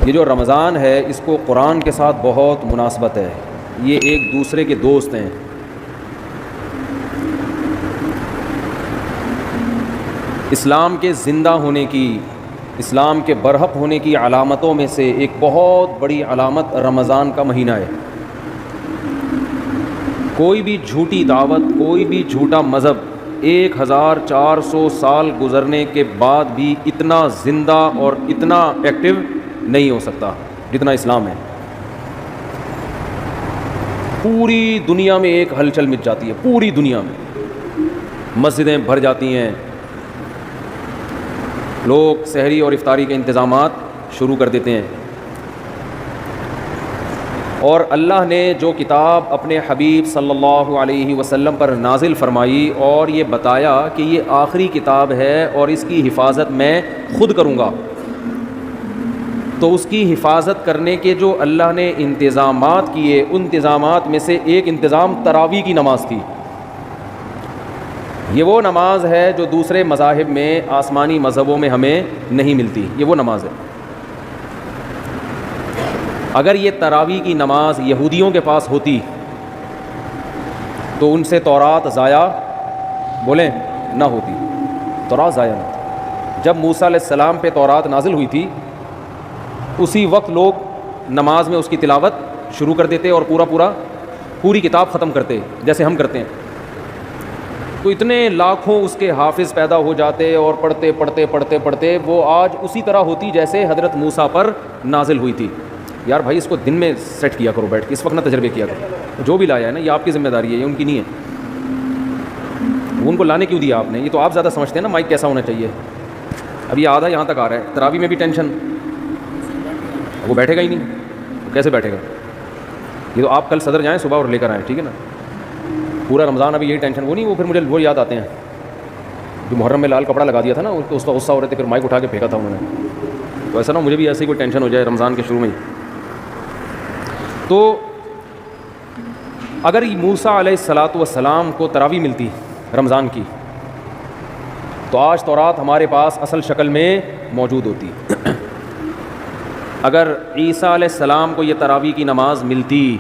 یہ جو رمضان ہے اس کو قرآن کے ساتھ بہت مناسبت ہے، یہ ایک دوسرے کے دوست ہیں۔ اسلام کے زندہ ہونے کی، اسلام کے برحق ہونے کی علامتوں میں سے ایک بہت بڑی علامت رمضان کا مہینہ ہے۔ کوئی بھی جھوٹی دعوت، کوئی بھی جھوٹا مذہب 1400 سال گزرنے کے بعد بھی اتنا زندہ اور اتنا ایکٹیو نہیں ہو سکتا جتنا اسلام ہے۔ پوری دنیا میں ایک ہلچل مچ جاتی ہے، پوری دنیا میں مسجدیں بھر جاتی ہیں، لوگ سحری اور افطاری کے انتظامات شروع کر دیتے ہیں۔ اور اللہ نے جو کتاب اپنے حبیب صلی اللہ علیہ وسلم پر نازل فرمائی اور یہ بتایا کہ یہ آخری کتاب ہے اور اس کی حفاظت میں خود کروں گا، تو اس کی حفاظت کرنے کے جو اللہ نے انتظامات کیے، ان انتظامات میں سے ایک انتظام تراویح کی نماز تھی۔ یہ وہ نماز ہے جو دوسرے مذاہب میں، آسمانی مذہبوں میں ہمیں نہیں ملتی، یہ وہ نماز ہے۔ اگر یہ تراویح کی نماز یہودیوں کے پاس ہوتی تو ان سے تورات ضائع بولیں نہ ہوتی، تورات ضائع نہ ہوتی۔ جب موسیٰ علیہ السلام پہ تورات نازل ہوئی تھی اسی وقت لوگ نماز میں اس کی تلاوت شروع کر دیتے اور پوری کتاب ختم کرتے جیسے ہم کرتے ہیں، تو اتنے لاکھوں اس کے حافظ پیدا ہو جاتے اور پڑھتے وہ آج اسی طرح ہوتی جیسے حضرت موسیٰ پر نازل ہوئی تھی۔ یار بھائی اس کو دن میں سیٹ کیا کرو، بیٹھ کے اس وقت نہ تجربے کیا کرو، جو بھی لایا ہے نا یہ آپ کی ذمہ داری ہے، یہ ان کی نہیں ہے۔ وہ ان کو لانے کیوں دیا آپ نے؟ یہ تو آپ زیادہ سمجھتے ہیں نا مائک کیسا ہونا چاہیے۔ اب یہ آدھا یہاں تک آ رہا ہے، تراویح میں بھی ٹینشن، وہ بیٹھے گا ہی نہیں، تو کیسے بیٹھے گا؟ یہ تو آپ کل صدر جائیں صبح اور لے کر آئیں، ٹھیک ہے نا؟ پورا رمضان ابھی یہی ٹینشن، وہ نہیں، وہ پھر مجھے وہ یاد آتے ہیں جو محرم میں لال کپڑا لگا دیا تھا نا، اس کا غصہ ہو رہے تھے، پھر مائک اٹھا کے پھینکا تھا انہوں نے۔ تو ایسا نہ مجھے بھی ایسی کوئی ٹینشن ہو جائے رمضان کے شروع میں ہی۔ تو اگر موسیٰ علیہ السلام کو تراویح ملتی رمضان کی تو آج تورات ہمارے پاس اصل شکل میں موجود ہوتی۔ اگر عیسیٰ علیہ السلام کو یہ تراویح کی نماز ملتی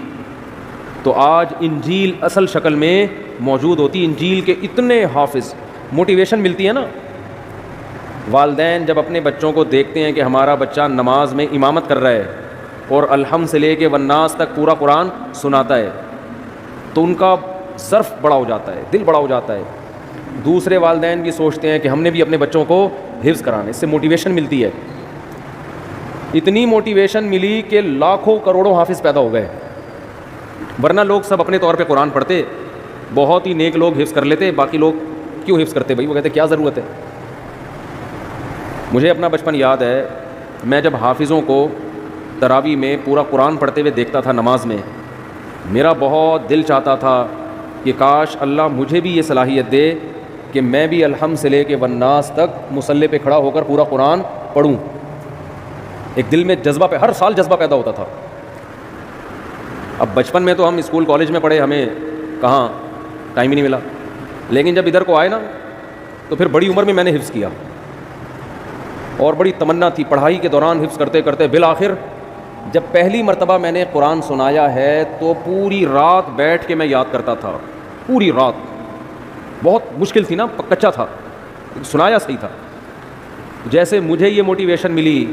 تو آج انجیل اصل شکل میں موجود ہوتی۔ انجیل کے اتنے حافظ، موٹیویشن ملتی ہے نا۔ والدین جب اپنے بچوں کو دیکھتے ہیں کہ ہمارا بچہ نماز میں امامت کر رہا ہے اور الحمد سے لے کے والناس تک پورا قرآن سناتا ہے تو ان کا ظرف بڑا ہو جاتا ہے، دل بڑا ہو جاتا ہے۔ دوسرے والدین بھی سوچتے ہیں کہ ہم نے بھی اپنے بچوں کو حفظ کرانا، اس سے موٹیویشن ملتی ہے۔ اتنی موٹیویشن ملی کہ لاکھوں کروڑوں حافظ پیدا ہو گئے، ورنہ لوگ سب اپنے طور پہ قرآن پڑھتے، بہت ہی نیک لوگ حفظ کر لیتے، باقی لوگ کیوں حفظ کرتے بھائی؟ وہ کہتے کیا ضرورت ہے؟ مجھے اپنا بچپن یاد ہے، میں جب حافظوں کو تراویح میں پورا قرآن پڑھتے ہوئے دیکھتا تھا نماز میں، میرا بہت دل چاہتا تھا کہ کاش اللہ مجھے بھی یہ صلاحیت دے کہ میں بھی الحمد سے لے کے والناس تک مصلی پہ کھڑا ہو کر پورا قرآن پڑھوں۔ ایک دل میں جذبہ، ہر سال جذبہ پیدا ہوتا تھا۔ اب بچپن میں تو ہم اسکول کالج میں پڑھے، ہمیں کہاں ٹائم ہی نہیں ملا، لیکن جب ادھر کو آئے نا تو پھر بڑی عمر میں میں نے حفظ کیا اور بڑی تمنا تھی پڑھائی کے دوران حفظ کرتے کرتے بالآخر جب پہلی مرتبہ میں نے قرآن سنایا ہے تو پوری رات بیٹھ کے میں یاد کرتا تھا، پوری رات۔ بہت مشکل تھی نا، کچا تھا، سنایا صحیح تھا۔ جیسے مجھے یہ موٹیویشن ملی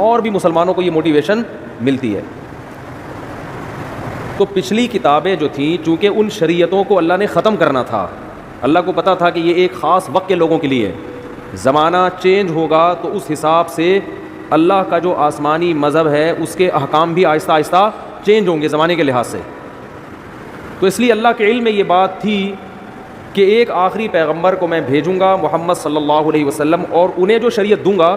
اور بھی مسلمانوں کو یہ موٹیویشن ملتی ہے۔ تو پچھلی کتابیں جو تھیں، چونکہ ان شریعتوں کو اللہ نے ختم کرنا تھا، اللہ کو پتہ تھا کہ یہ ایک خاص وقت کے لوگوں کے لیے ہے، زمانہ چینج ہوگا تو اس حساب سے اللہ کا جو آسمانی مذہب ہے اس کے احکام بھی آہستہ آہستہ چینج ہوں گے زمانے کے لحاظ سے۔ تو اس لیے اللہ کے علم میں یہ بات تھی کہ ایک آخری پیغمبر کو میں بھیجوں گا محمد صلی اللہ علیہ وسلم، اور انہیں جو شریعت دوں گا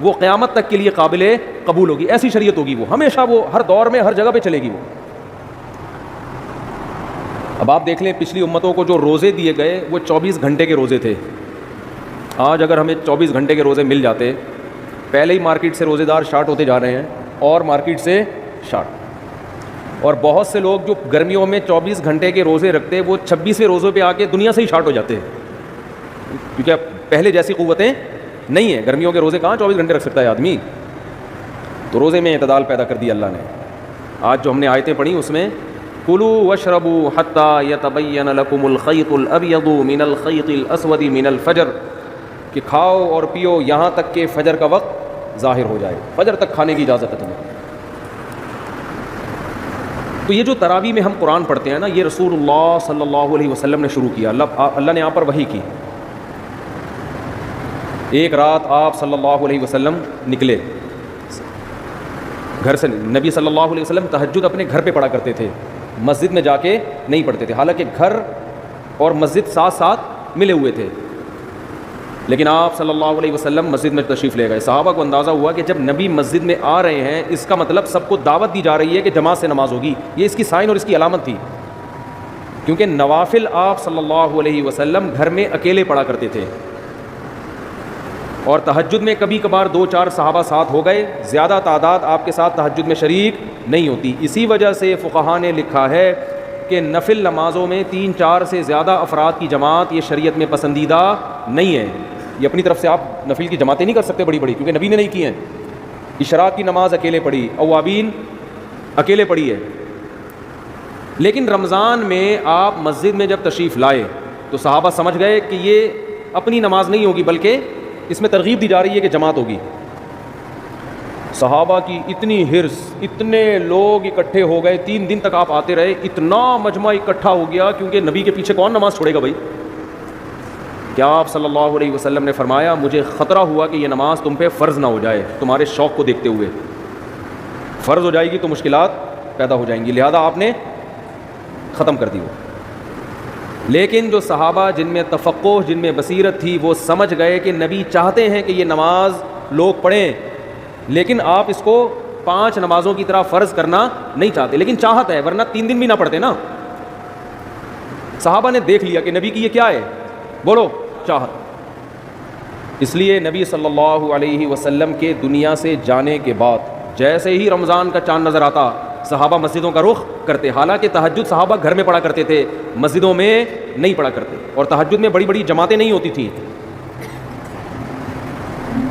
وہ قیامت تک کے لیے قابل قبول ہوگی، ایسی شریعت ہوگی، وہ ہمیشہ، وہ ہر دور میں ہر جگہ پہ چلے گی وہ۔ اب آپ دیکھ لیں پچھلی امتوں کو جو روزے دیے گئے وہ 24 گھنٹے کے روزے تھے۔ آج اگر ہمیں 24 گھنٹے کے روزے مل جاتے، پہلے ہی مارکیٹ سے روزے دار شارٹ ہوتے جا رہے ہیں اور مارکیٹ سے شارٹ، اور بہت سے لوگ جو گرمیوں میں 24 گھنٹے کے روزے رکھتے وہ 26ویں روزوں پہ آ کے دنیا سے ہی شارٹ ہو جاتے ہیں، کیونکہ پہلے جیسی قوتیں نہیں ہیں۔ گرمیوں کے روزے کہاں 24 گھنٹے رکھ سکتا ہے آدمی؟ تو روزے میں اعتدال پیدا کر دیا اللہ نے. آج جو ہم نے آیتیں پڑھی اس میں کلوا واشربوا حتی یتبین لکم الخیط الابیض من الخیط الاسود من الفجر، کہ کھاؤ اور پیو یہاں تک کہ فجر کا وقت ظاہر ہو جائے. فجر تک کھانے کی اجازت ہے تمہیں. تو یہ جو تراویح میں ہم قرآن پڑھتے ہیں نا، یہ رسول اللہ صلی اللہ علیہ وسلم نے شروع کیا. اللہ نے یہاں پر وحی کی. ایک رات آپ صلی اللہ علیہ وسلم نکلے گھر سے. نبی صلی اللہ علیہ وسلم تہجد اپنے گھر پہ پڑھا کرتے تھے، مسجد میں جا کے نہیں پڑھتے تھے. حالانکہ گھر اور مسجد ساتھ ساتھ ملے ہوئے تھے، لیکن آپ صلی اللہ علیہ وسلم مسجد میں تشریف لے گئے. صحابہ کو اندازہ ہوا کہ جب نبی مسجد میں آ رہے ہیں اس کا مطلب سب کو دعوت دی جا رہی ہے کہ جماعت سے نماز ہوگی. یہ اس کی سائن اور اس کی علامت تھی، کیونکہ نوافل آپ صلی اللہ علیہ وسلم گھر میں اکیلے پڑھا کرتے تھے، اور تہجد میں کبھی کبھار 2-4 صحابہ ساتھ ہو گئے، زیادہ تعداد آپ کے ساتھ تہجد میں شریک نہیں ہوتی. اسی وجہ سے فقہاء نے لکھا ہے کہ نفل نمازوں میں 3-4 سے زیادہ افراد کی جماعت یہ شریعت میں پسندیدہ نہیں ہے. یہ اپنی طرف سے آپ نفل کی جماعتیں نہیں کر سکتے بڑی بڑی، کیونکہ نبی نے نہیں کی ہیں. اشراق کی نماز اکیلے پڑھی، اوابین اکیلے پڑھی ہے. لیکن رمضان میں آپ مسجد میں جب تشریف لائے تو صحابہ سمجھ گئے کہ یہ اپنی نماز نہیں ہوگی، بلکہ اس میں ترغیب دی جا رہی ہے کہ جماعت ہوگی. صحابہ کی اتنی حرص، اتنے لوگ اکٹھے ہو گئے. 3 دن تک آپ آتے رہے، اتنا مجمع اکٹھا ہو گیا، کیونکہ نبی کے پیچھے کون نماز چھوڑے گا بھائی. کیا آپ صلی اللہ علیہ وسلم نے فرمایا مجھے خطرہ ہوا کہ یہ نماز تم پہ فرض نہ ہو جائے، تمہارے شوق کو دیکھتے ہوئے. فرض ہو جائے گی تو مشکلات پیدا ہو جائیں گی، لہذا آپ نے ختم کر دی وہ. لیکن جو صحابہ جن میں تفقہ، جن میں بصیرت تھی، وہ سمجھ گئے کہ نبی چاہتے ہیں کہ یہ نماز لوگ پڑھیں، لیکن آپ اس کو 5 نمازوں کی طرح فرض کرنا نہیں چاہتے. لیکن چاہت ہے، ورنہ 3 دن بھی نہ پڑھتے نا. صحابہ نے دیکھ لیا کہ نبی کی یہ کیا ہے، بولو چاہت. اس لیے نبی صلی اللہ علیہ وسلم کے دنیا سے جانے کے بعد جیسے ہی رمضان کا چاند نظر آتا صحابہ مسجدوں کا رخ کرتے. حالانکہ تہجد صحابہ گھر میں پڑھا کرتے تھے، مسجدوں میں نہیں پڑھا کرتے، اور تہجد میں بڑی بڑی جماعتیں نہیں ہوتی تھیں.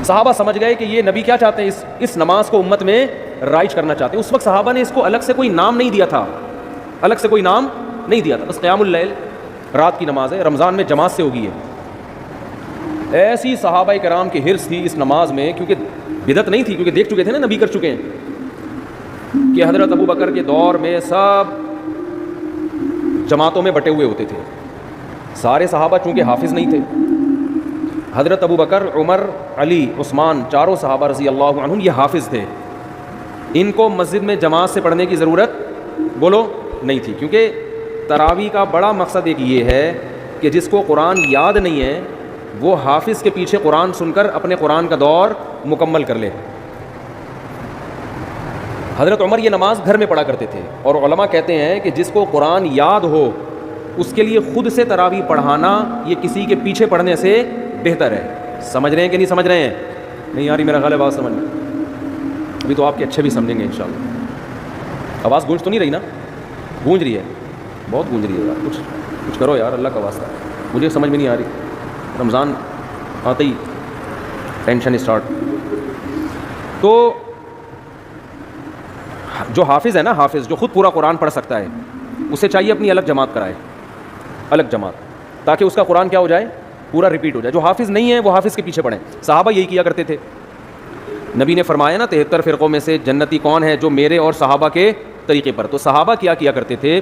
صحابہ سمجھ گئے کہ یہ نبی کیا چاہتے ہیں، اس نماز کو امت میں رائج کرنا چاہتے ہیں. اس وقت صحابہ نے اس کو الگ سے کوئی نام نہیں دیا تھا، الگ سے کوئی نام نہیں دیا تھا. بس قیام اللیل رات کی نماز ہے، رمضان میں جماعت سے ہوگی. ہے ایسی صحابہ کرام کی حرص تھی اس نماز میں، کیونکہ بدعت نہیں تھی، کیونکہ دیکھ چکے تھے نا نبی کر چکے ہیں، کہ حضرت ابو بکر کے دور میں سب جماعتوں میں بٹے ہوئے ہوتے تھے. سارے صحابہ چونکہ حافظ نہیں تھے، حضرت ابو بکر، عمر، علی، عثمان، چاروں صحابہ رضی اللہ عنہم یہ حافظ تھے. ان کو مسجد میں جماعت سے پڑھنے کی ضرورت بولو نہیں تھی، کیونکہ تراویح کا بڑا مقصد ایک یہ ہے کہ جس کو قرآن یاد نہیں ہے وہ حافظ کے پیچھے قرآن سن کر اپنے قرآن کا دور مکمل کر لے. حضرت عمر یہ نماز گھر میں پڑھا کرتے تھے، اور علماء کہتے ہیں کہ جس کو قرآن یاد ہو اس کے لیے خود سے تراویح پڑھانا یہ کسی کے پیچھے پڑھنے سے بہتر ہے. سمجھ رہے ہیں کہ نہیں سمجھ رہے ہیں؟ نہیں یاری میرا خیال ہے بات سمجھ، ابھی تو آپ کے اچھے بھی سمجھیں گے انشاءاللہ. آواز گونج تو نہیں رہی نا؟ گونج رہی ہے، بہت گونج رہی ہے یار. کچھ کرو یار، اللہ کا واسطہ، مجھے سمجھ میں نہیں آ رہی. رمضان آتے ہی ٹینشن اسٹارٹ. تو جو حافظ ہے نا، حافظ جو خود پورا قرآن پڑھ سکتا ہے، اسے چاہیے اپنی الگ جماعت کرائے، الگ جماعت، تاکہ اس کا قرآن کیا ہو جائے، پورا ریپیٹ ہو جائے. جو حافظ نہیں ہے وہ حافظ کے پیچھے پڑھیں. صحابہ یہی کیا کرتے تھے. نبی نے فرمایا نا 73 فرقوں میں سے جنتی کون ہے، جو میرے اور صحابہ کے طریقے پر. تو صحابہ کیا کرتے تھے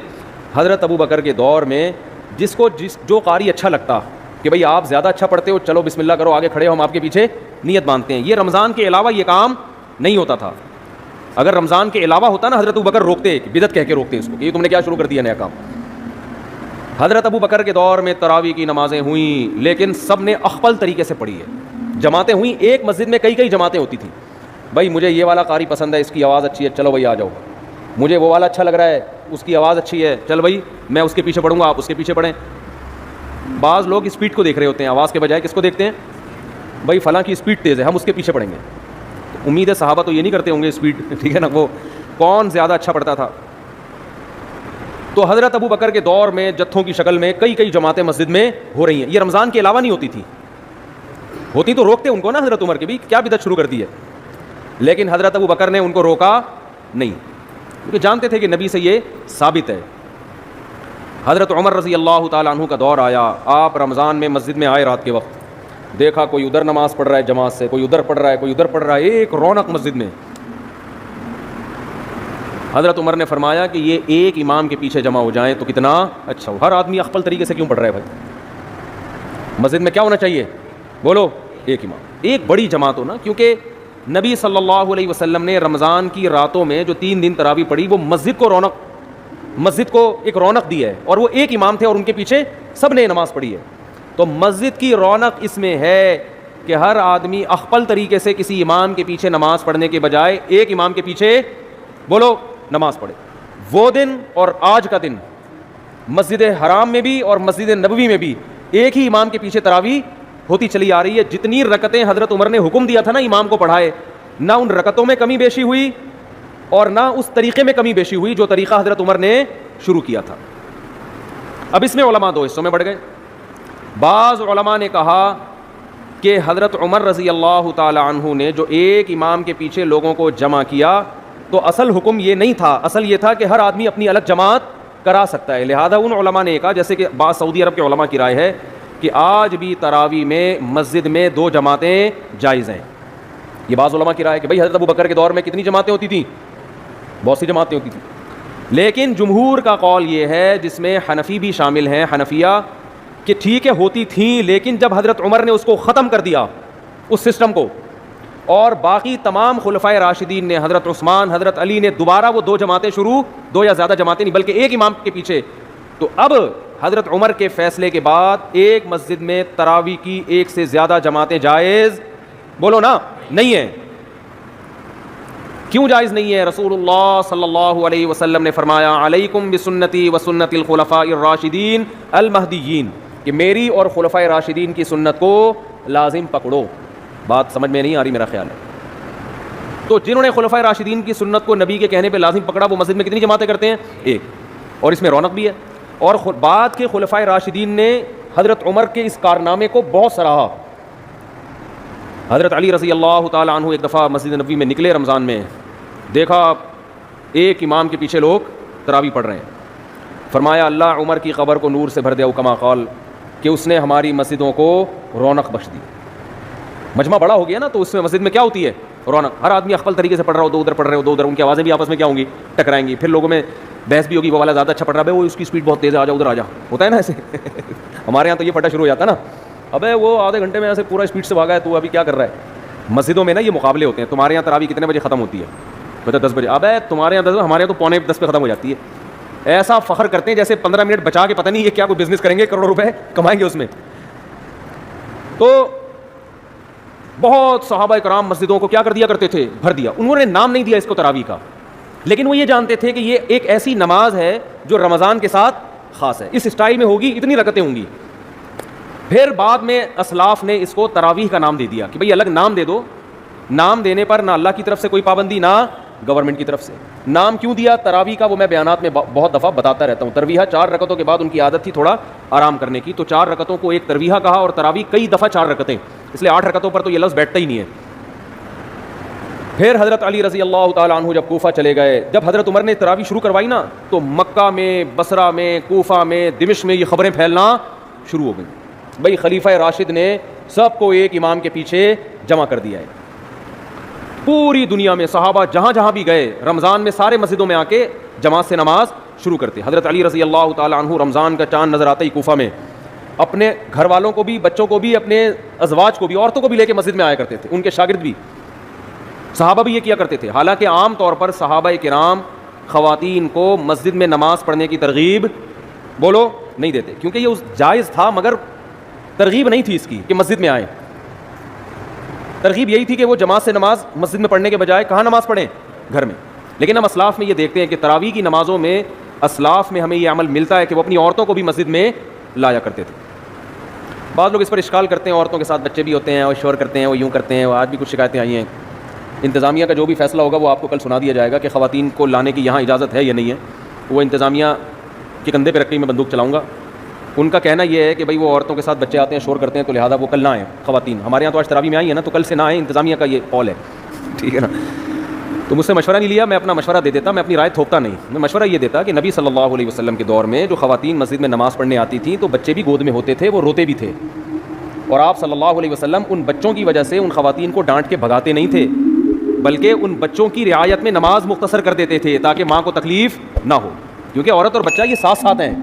حضرت ابو بکر کے دور میں، جو قاری اچھا لگتا کہ بھئی آپ زیادہ اچھا پڑھتے ہو، چلو بسم اللہ کرو، آگے کھڑے ہو، ہم آپ کے پیچھے نیت باندھتے ہیں. یہ رمضان کے علاوہ یہ کام نہیں ہوتا تھا. اگر رمضان کے علاوہ ہوتا نا، حضرت ابو بکر روکتے، بدعت کہہ کے روکتے اس کو کہ یہ تم نے کیا شروع کر دیا نیا کام. حضرت ابو بکر کے دور میں تراویح کی نمازیں ہوئیں، لیکن سب نے اخپل طریقے سے پڑھی ہے. جماعتیں ہوئیں، ایک مسجد میں کئی جماعتیں ہوتی تھیں. بھائی مجھے یہ والا قاری پسند ہے، اس کی آواز اچھی ہے، چلو بھائی آ جاؤ. مجھے وہ والا اچھا لگ رہا ہے، اس کی آواز اچھی ہے، چل بھائی میں اس کے پیچھے پڑھوں گا، آپ اس کے پیچھے پڑھیں. بعض لوگ اسپیڈ کو دیکھ رہے ہوتے ہیں، آواز کے بجائے کس کو دیکھتے ہیں، بھائی فلاں کی اسپیڈ تیز ہے، ہم اس کے پیچھے پڑھیں گے. امید ہے صحابہ تو یہ نہیں کرتے ہوں گے اسپیڈ، ٹھیک ہے نا، وہ کون زیادہ اچھا پڑھتا تھا. تو حضرت ابو بکر کے دور میں جتھوں کی شکل میں کئی جماعتیں مسجد میں ہو رہی ہیں. یہ رمضان کے علاوہ نہیں ہوتی تھی، ہوتی تو روکتے ان کو نا حضرت عمر کے بھی، کیا بدعت شروع کر دی ہے. لیکن حضرت ابو بکر نے ان کو روکا نہیں، کیونکہ جانتے تھے کہ نبی سے یہ ثابت ہے۔ حضرت عمر رضی اللہ تعالیٰ عنہ کا دور آیا، آپ رمضان میں مسجد میں آئے رات کے وقت، دیکھا کوئی ادھر نماز پڑھ رہا ہے جماعت سے، کوئی ادھر پڑھ رہا ہے، کوئی ادھر پڑھ رہا ہے، ایک رونق مسجد میں۔ حضرت عمر نے فرمایا کہ یہ ایک امام کے پیچھے جمع ہو جائیں تو کتنا اچھا ہو، ہر آدمی اخپل طریقے سے کیوں پڑھ رہا ہے بھائی؟ مسجد میں کیا ہونا چاہیے؟ بولو، ایک امام، ایک بڑی جماعت ہو نا، کیونکہ نبی صلی اللہ علیہ وسلم نے رمضان کی راتوں میں جو 3 دن تراویح پڑھی وہ مسجد کو ایک رونق دی ہے، اور وہ ایک امام تھے اور ان کے پیچھے سب نے نماز پڑھی ہے۔ تو مسجد کی رونق اس میں ہے کہ ہر آدمی اخپل طریقے سے کسی امام کے پیچھے نماز پڑھنے کے بجائے ایک امام کے پیچھے بولو نماز پڑھے۔ وہ دن اور آج کا دن مسجد حرام میں بھی اور مسجد نبوی میں بھی ایک ہی امام کے پیچھے تراویح ہوتی چلی آ رہی ہے۔ جتنی رکعتیں حضرت عمر نے حکم دیا تھا نا امام کو پڑھائے، نہ ان رکعتوں میں کمی بیشی ہوئی اور نہ اس طریقے میں کمی بیشی ہوئی جو طریقہ حضرت عمر نے شروع کیا تھا۔ اب اس میں علماء 2 حصوں میں بڑھ گئے۔ بعض علماء نے کہا کہ حضرت عمر رضی اللہ تعالی عنہ نے جو ایک امام کے پیچھے لوگوں کو جمع کیا تو اصل حکم یہ نہیں تھا، اصل یہ تھا کہ ہر آدمی اپنی الگ جماعت کرا سکتا ہے۔ لہذا ان علماء نے کہا، جیسے کہ بعض سعودی عرب کے علماء کی رائے ہے کہ آج بھی تراویح میں مسجد میں 2 جماعتیں جائز ہیں۔ یہ بعض علماء کی رائے ہے کہ بھائی حضرت ابو بکر کے دور میں کتنی جماعتیں ہوتی تھیں؟ بہت سی جماعتیں ہوتی تھیں۔ لیکن جمہور کا قول یہ ہے، جس میں حنفی بھی شامل ہیں، حنفیہ، کہ ٹھیک ہے ہوتی تھیں، لیکن جب حضرت عمر نے اس کو ختم کر دیا اس سسٹم کو، اور باقی تمام خلفائے راشدین نے، حضرت عثمان، حضرت علی نے دوبارہ وہ 2 جماعتیں شروع، 2 یا زیادہ جماعتیں نہیں بلکہ ایک امام کے پیچھے، تو اب حضرت عمر کے فیصلے کے بعد ایک مسجد میں تراویح کی 1 سے زیادہ جماعتیں جائز بولو نا نہیں ہیں۔ کیوں جائز نہیں ہے؟ رسول اللہ صلی اللہ علیہ وسلم نے فرمایا، علیکم بسنتی وسنت الخلفاء الراشدین المہدیین، کہ میری اور خلفائے راشدین کی سنت کو لازم پکڑو۔ بات سمجھ میں نہیں آ رہی میرا خیال ہے۔ تو جنہوں نے خلفائے راشدین کی سنت کو نبی کے کہنے پہ لازم پکڑا وہ مسجد میں کتنی جماعتیں کرتے ہیں؟ ایک، اور اس میں رونق بھی ہے۔ اور بعد کے خلفائے راشدین نے حضرت عمر کے اس کارنامے کو بہت سراہا۔ حضرت علی رضی اللہ تعالی عنہ ایک دفعہ مسجد نبوی میں نکلے رمضان میں، دیکھا ایک امام کے پیچھے لوگ تراویح پڑھ رہے ہیں، فرمایا اللہ عمر کی قبر کو نور سے بھر دے، او کما قال، کہ اس نے ہماری مسجدوں کو رونق بخش دی۔ مجمع بڑا ہو گیا نا، تو اس میں مسجد میں کیا ہوتی ہے؟ رونق۔ ہر آدمی اخپل طریقے سے پڑھ رہا ہو، 2 ادھر پڑھ رہے ہو، 2 ادھر، ان کی آوازیں بھی آپس میں کیا ہوں گی؟ ٹکرائیں گی، پھر لوگوں میں بحث بھی ہوگی، وہ والا زیادہ اچھا پڑھ رہا ہے، وہ اس کی اسپیڈ بہت تیز ہے، آ جا ادھر آ جا، ہوتا ہے نا ایسے۔ ہمارے یہاں تو یہ پھٹا شروع ہو جاتا ہے نا، ابے وہ آدھے گھنٹے میں ایسے پورا اسپیڈ سے بھاگا ہے، تو ابھی کیا کر رہا ہے؟ مسجدوں میں نا یہ مقابلے ہوتے ہیں، تمہارے یہاں تراویح کتنے بجے ختم ہوتی ہے؟ بتا 10 بجے، ابے تمہارے یہاں 10، ہمارے یہاں تو 9:45 پہ ختم ہو جاتی ہے۔ ایسا فخر کرتے ہیں جیسے 15 منٹ بچا کے پتہ نہیں یہ کیا کوئی بزنس کریں گے، کروڑوں روپے کمائیں گے اس میں۔ تو بہت صحابہ کرام مسجدوں کو کیا کر دیا کرتے تھے؟ بھر دیا۔ انہوں نے نام نہیں دیا اس کو تراویح کا، لیکن وہ یہ جانتے تھے کہ یہ ایک ایسی نماز ہے جو رمضان کے ساتھ خاص ہے، اس اسٹائل میں ہوگی، اتنی رکعتیں ہوں گی۔ پھر بعد میں اسلاف نے اس کو تراویح کا نام دے دیا کہ بھئی الگ نام دے دو۔ نام دینے پر نہ اللہ کی طرف سے کوئی پابندی، نہ گورنمنٹ کی طرف سے۔ نام کیوں دیا تراویح کا وہ میں بیانات میں بہت دفعہ بتاتا رہتا ہوں۔ ترویحہ 4 رکعتوں کے بعد ان کی عادت تھی تھوڑا آرام کرنے کی، تو 4 رکعتوں کو ایک ترویحہ کہا، اور تراویح کئی دفعہ 4 رکعتیں، اس لیے 8 رکعتوں پر تو یہ لفظ بیٹھتا ہی نہیں ہے۔ پھر حضرت علی رضی اللہ تعالیٰ عنہ جب کوفہ چلے گئے، جب حضرت عمر نے تراویح شروع کروائی نا، تو مکہ میں، بصرہ میں، کوفہ میں، دمشق میں یہ خبریں پھیلنا شروع ہو گئیں، بھئی خلیفہ راشد نے سب کو ایک امام کے پیچھے جمع کر دیا ہے۔ پوری دنیا میں صحابہ جہاں جہاں بھی گئے، رمضان میں سارے مسجدوں میں آ کے جماعت سے نماز شروع کرتے۔ حضرت علی رضی اللہ تعالیٰ عنہ رمضان کا چاند نظر آتا ہی کوفہ میں اپنے گھر والوں کو بھی، بچوں کو بھی، اپنے ازواج کو بھی، عورتوں کو بھی لے کے مسجد میں آیا کرتے تھے، ان کے شاگرد بھی، صحابہ بھی یہ کیا کرتے تھے۔ حالانکہ عام طور پر صحابہ کرام خواتین کو مسجد میں نماز پڑھنے کی ترغیب بولو نہیں دیتے، کیونکہ یہ جائز تھا، مگر ترغیب نہیں تھی اس کی کہ مسجد میں آئیں۔ ترغیب یہی تھی کہ وہ جماعت سے نماز مسجد میں پڑھنے کے بجائے کہاں نماز پڑھیں؟ گھر میں۔ لیکن ہم اسلاف میں یہ دیکھتے ہیں کہ تراویح کی نمازوں میں اسلاف میں ہمیں یہ عمل ملتا ہے کہ وہ اپنی عورتوں کو بھی مسجد میں لایا کرتے تھے۔ بعض لوگ اس پر اشکال کرتے ہیں، عورتوں کے ساتھ بچے بھی ہوتے ہیں، وہ شور کرتے ہیں، وہ یوں کرتے ہیں، وہ آج بھی کچھ شکایتیں آئی ہیں۔ انتظامیہ کا جو بھی فیصلہ ہوگا وہ آپ کو کل سنا دیا جائے گا کہ خواتین کو لانے کی یہاں اجازت ہے یا نہیں ہے، وہ انتظامیہ کے کندھے پہ رکھ کے میں بندوق چلاؤں گا۔ ان کا کہنا یہ ہے کہ بھئی وہ عورتوں کے ساتھ بچے آتے ہیں، شور کرتے ہیں، تو لہٰذا وہ کل نہ آئیں خواتین۔ ہمارے یہاں تو آج تراویح میں آئی ہیں نا، تو کل سے نہ آئیں، انتظامیہ کا یہ قول ہے۔ ٹھیک ہے نا. تو مجھ سے مشورہ نہیں لیا, میں اپنا مشورہ دے دیتا, میں اپنی رائے تھوپتا نہیں. میں مشورہ یہ دیتا کہ نبی صلی اللہ علیہ وسلم کے دور میں جو خواتین مسجد میں نماز پڑھنے آتی تھیں تو بچے بھی گود میں ہوتے تھے, وہ روتے بھی تھے, اور آپ صلی اللہ علیہ وسلم ان بچوں کی وجہ سے ان خواتین کو ڈانٹ کے بھگاتے نہیں تھے, بلکہ ان بچوں کی رعایت میں نماز مختصر کر دیتے تھے تاکہ ماں کو تکلیف نہ ہو, کیونکہ عورت اور بچہ یہ ساتھ ساتھ ہیں.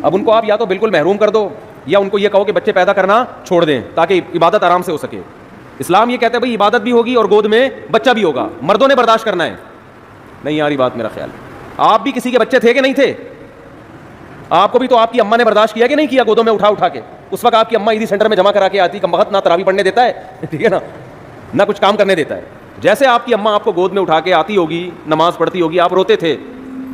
اب ان کو آپ یا تو بالکل محروم کر دو یا ان کو یہ کہو کہ بچے پیدا کرنا چھوڑ دیں تاکہ عبادت آرام سے ہو سکے. اسلام یہ کہتا ہے بھائی عبادت بھی ہوگی اور گود میں بچہ بھی ہوگا, مردوں نے برداشت کرنا ہے. نہیں یار یہ بات میرا خیال ہے, آپ بھی کسی کے بچے تھے کہ نہیں تھے؟ آپ کو بھی تو آپ کی اماں نے برداشت کیا کہ نہیں کیا گودوں میں اٹھا اٹھا کے؟ اس وقت آپ کی اماں عیدی سینٹر میں جمع کرا کے آتی, کم وقت نہ تراویح پڑھنے دیتا ہے, ٹھیک ہے نا, نہ کچھ کام کرنے دیتا ہے. جیسے آپ کی اماں آپ کو گود میں اٹھا کے آتی ہوگی, نماز پڑھتی ہوگی, آپ روتے تھے,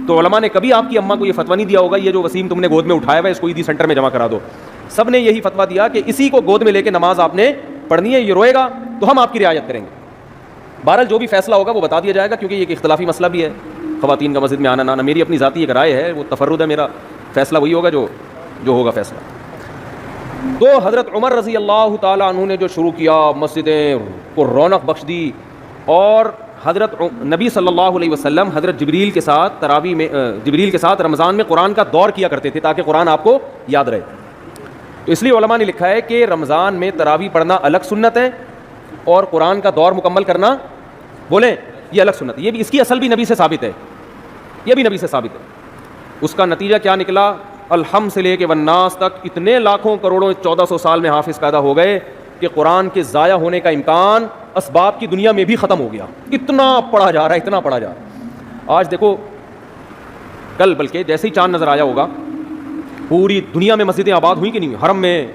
تو علماء نے کبھی آپ کی اماں کو یہ فتویٰ نہیں دیا ہوگا یہ جو وسیم تم نے گود میں اٹھایا ہوا ہے اس کو عیدی سینٹر میں جمع کرا دو. سب نے یہی فتویٰ دیا کہ اسی کو گود میں لے کے نماز آپ نے پڑھنی ہے, یہ روئے گا تو ہم آپ کی رعایت کریں گے. بہرحال جو بھی فیصلہ ہوگا وہ بتا دیا جائے گا, کیونکہ یہ ایک اختلافی مسئلہ بھی ہے خواتین کا مسجد میں آنا نہ. میری اپنی ذاتی ایک رائے ہے, وہ تفرد ہے میرا, فیصلہ وہی ہوگا جو ہوگا فیصلہ. تو حضرت عمر رضی اللہ تعالیٰ عنہ نے جو شروع کیا, مسجدیں کو رونق بخش دی, اور حضرت نبی صلی اللہ علیہ وسلم حضرت جبریل کے ساتھ تراویح میں جبریل کے ساتھ رمضان میں قرآن کا دور کیا کرتے تھے تاکہ قرآن آپ کو یاد رہے. تو اس لیے علماء نے لکھا ہے کہ رمضان میں تراویح پڑھنا الگ سنت ہے اور قرآن کا دور مکمل کرنا بولیں یہ الگ سنت ہے. یہ بھی اس کی اصل بھی نبی سے ثابت ہے, یہ بھی نبی سے ثابت ہے. اس کا نتیجہ کیا نکلا؟ الحم سے لے کے والناس تک اتنے لاکھوں کروڑوں 1400 سال میں حافظ پیدا ہو گئے کہ قرآن کے ضائع ہونے کا امکان اسباب کی دنیا میں بھی ختم ہو گیا. اتنا پڑھا جا رہا ہے, اتنا پڑھا جا رہا ہے. آج دیکھو, کل بلکہ جیسے ہی چاند نظر آیا ہوگا پوری دنیا میں مسجدیں آباد ہوئی کہ نہیں, حرم میں,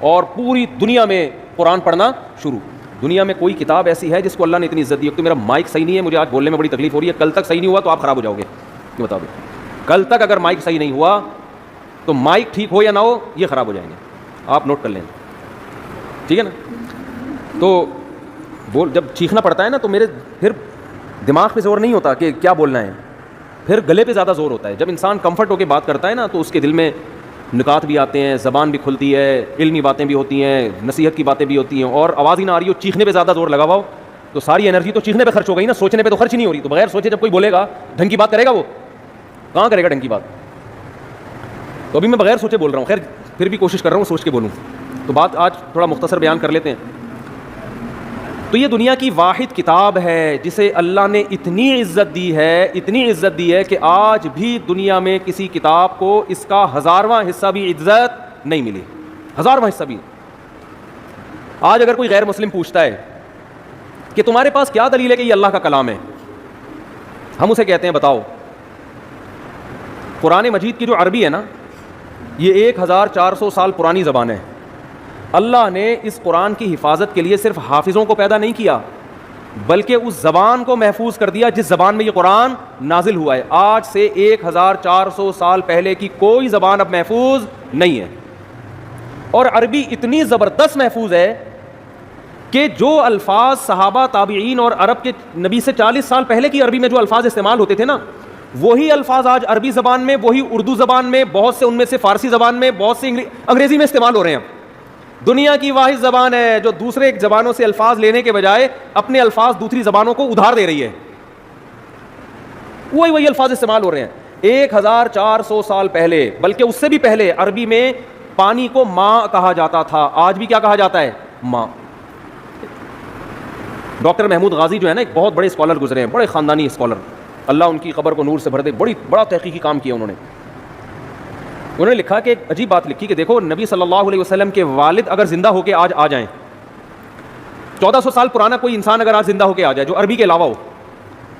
اور پوری دنیا میں قرآن پڑھنا شروع. دنیا میں کوئی کتاب ایسی ہے جس کو اللہ نے اتنی عزت دی؟ تو میرا مائک صحیح نہیں ہے, مجھے آج بولنے میں بڑی تکلیف ہو رہی ہے. کل تک صحیح نہیں ہوا تو آپ خراب ہو جاؤ گے, یہ بتا دو. کل تک اگر مائک صحیح نہیں ہوا تو مائک ٹھیک ہو یا نہ ہو یہ خراب ہو جائیں گے, آپ نوٹ کر لیں, ٹھیک ہے نا. تو جب چیخنا پڑتا ہے نا تو میرے پھر دماغ پہ زور نہیں ہوتا کہ کیا بولنا ہے, پھر گلے پہ زیادہ زور ہوتا ہے. جب انسان کمفرٹ ہو کے بات کرتا ہے نا تو اس کے دل میں نکات بھی آتے ہیں, زبان بھی کھلتی ہے, علمی باتیں بھی ہوتی ہیں, نصیحت کی باتیں بھی ہوتی ہیں, اور آواز ہی نہ آ رہی ہو, چیخنے پہ زیادہ زور لگا ہوا ہو تو ساری انرجی تو چیخنے پہ خرچ ہو گئی نا, سوچنے پہ تو خرچ نہیں ہو رہی. تو بغیر سوچے جب کوئی بولے گا ڈھنگ کی بات کرے گا, وہ کہاں کرے گا ڈھنگ کی بات؟ تو ابھی میں بغیر سوچے بول رہا ہوں, خیر پھر بھی کوشش کر رہا ہوں سوچ کے بولوں. تو بات آج تھوڑا مختصر بیان کر لیتے ہیں. تو یہ دنیا کی واحد کتاب ہے جسے اللہ نے اتنی عزت دی ہے, اتنی عزت دی ہے کہ آج بھی دنیا میں کسی کتاب کو اس کا 1000واں حصہ بھی عزت نہیں ملی, 1000واں حصہ بھی. آج اگر کوئی غیر مسلم پوچھتا ہے کہ تمہارے پاس کیا دلیل ہے کہ یہ اللہ کا کلام ہے, ہم اسے کہتے ہیں بتاؤ. قرآن مجید کی جو عربی ہے نا, یہ 1400 سال پرانی زبان ہے. اللہ نے اس قرآن کی حفاظت کے لیے صرف حافظوں کو پیدا نہیں کیا بلکہ اس زبان کو محفوظ کر دیا جس زبان میں یہ قرآن نازل ہوا ہے. آج سے 1400 سال پہلے کی کوئی زبان اب محفوظ نہیں ہے, اور عربی اتنی زبردست محفوظ ہے کہ جو الفاظ صحابہ, تابعین اور عرب کے نبی سے 40 سال پہلے کی عربی میں جو الفاظ استعمال ہوتے تھے نا, وہی الفاظ آج عربی زبان میں, وہی اردو زبان میں, بہت سے ان میں سے فارسی زبان میں, بہت سے انگریزی میں استعمال ہو رہے ہیں. دنیا کی واحد زبان ہے جو دوسرے زبانوں سے الفاظ لینے کے بجائے اپنے الفاظ دوسری زبانوں کو ادھار دے رہی ہے. وہی الفاظ استعمال ہو رہے ہیں. 1400 سال پہلے, بلکہ اس سے بھی پہلے, عربی میں پانی کو ماں کہا جاتا تھا. آج بھی کیا کہا جاتا ہے؟ ماں. ڈاکٹر محمود غازی جو ہے نا, ایک بہت بڑے اسکالر گزرے ہیں, بڑے خاندانی اسکالر, اللہ ان کی قبر کو نور سے بھر دے. بڑا تحقیقی کام کیا انہوں نے لکھا کہ ایک عجیب بات لکھی کہ دیکھو نبی صلی اللہ علیہ وسلم کے والد اگر زندہ ہو کے آج آ جائیں, 1400 سال پرانا کوئی انسان اگر آج زندہ ہو کے آ جائے جو عربی کے علاوہ ہو,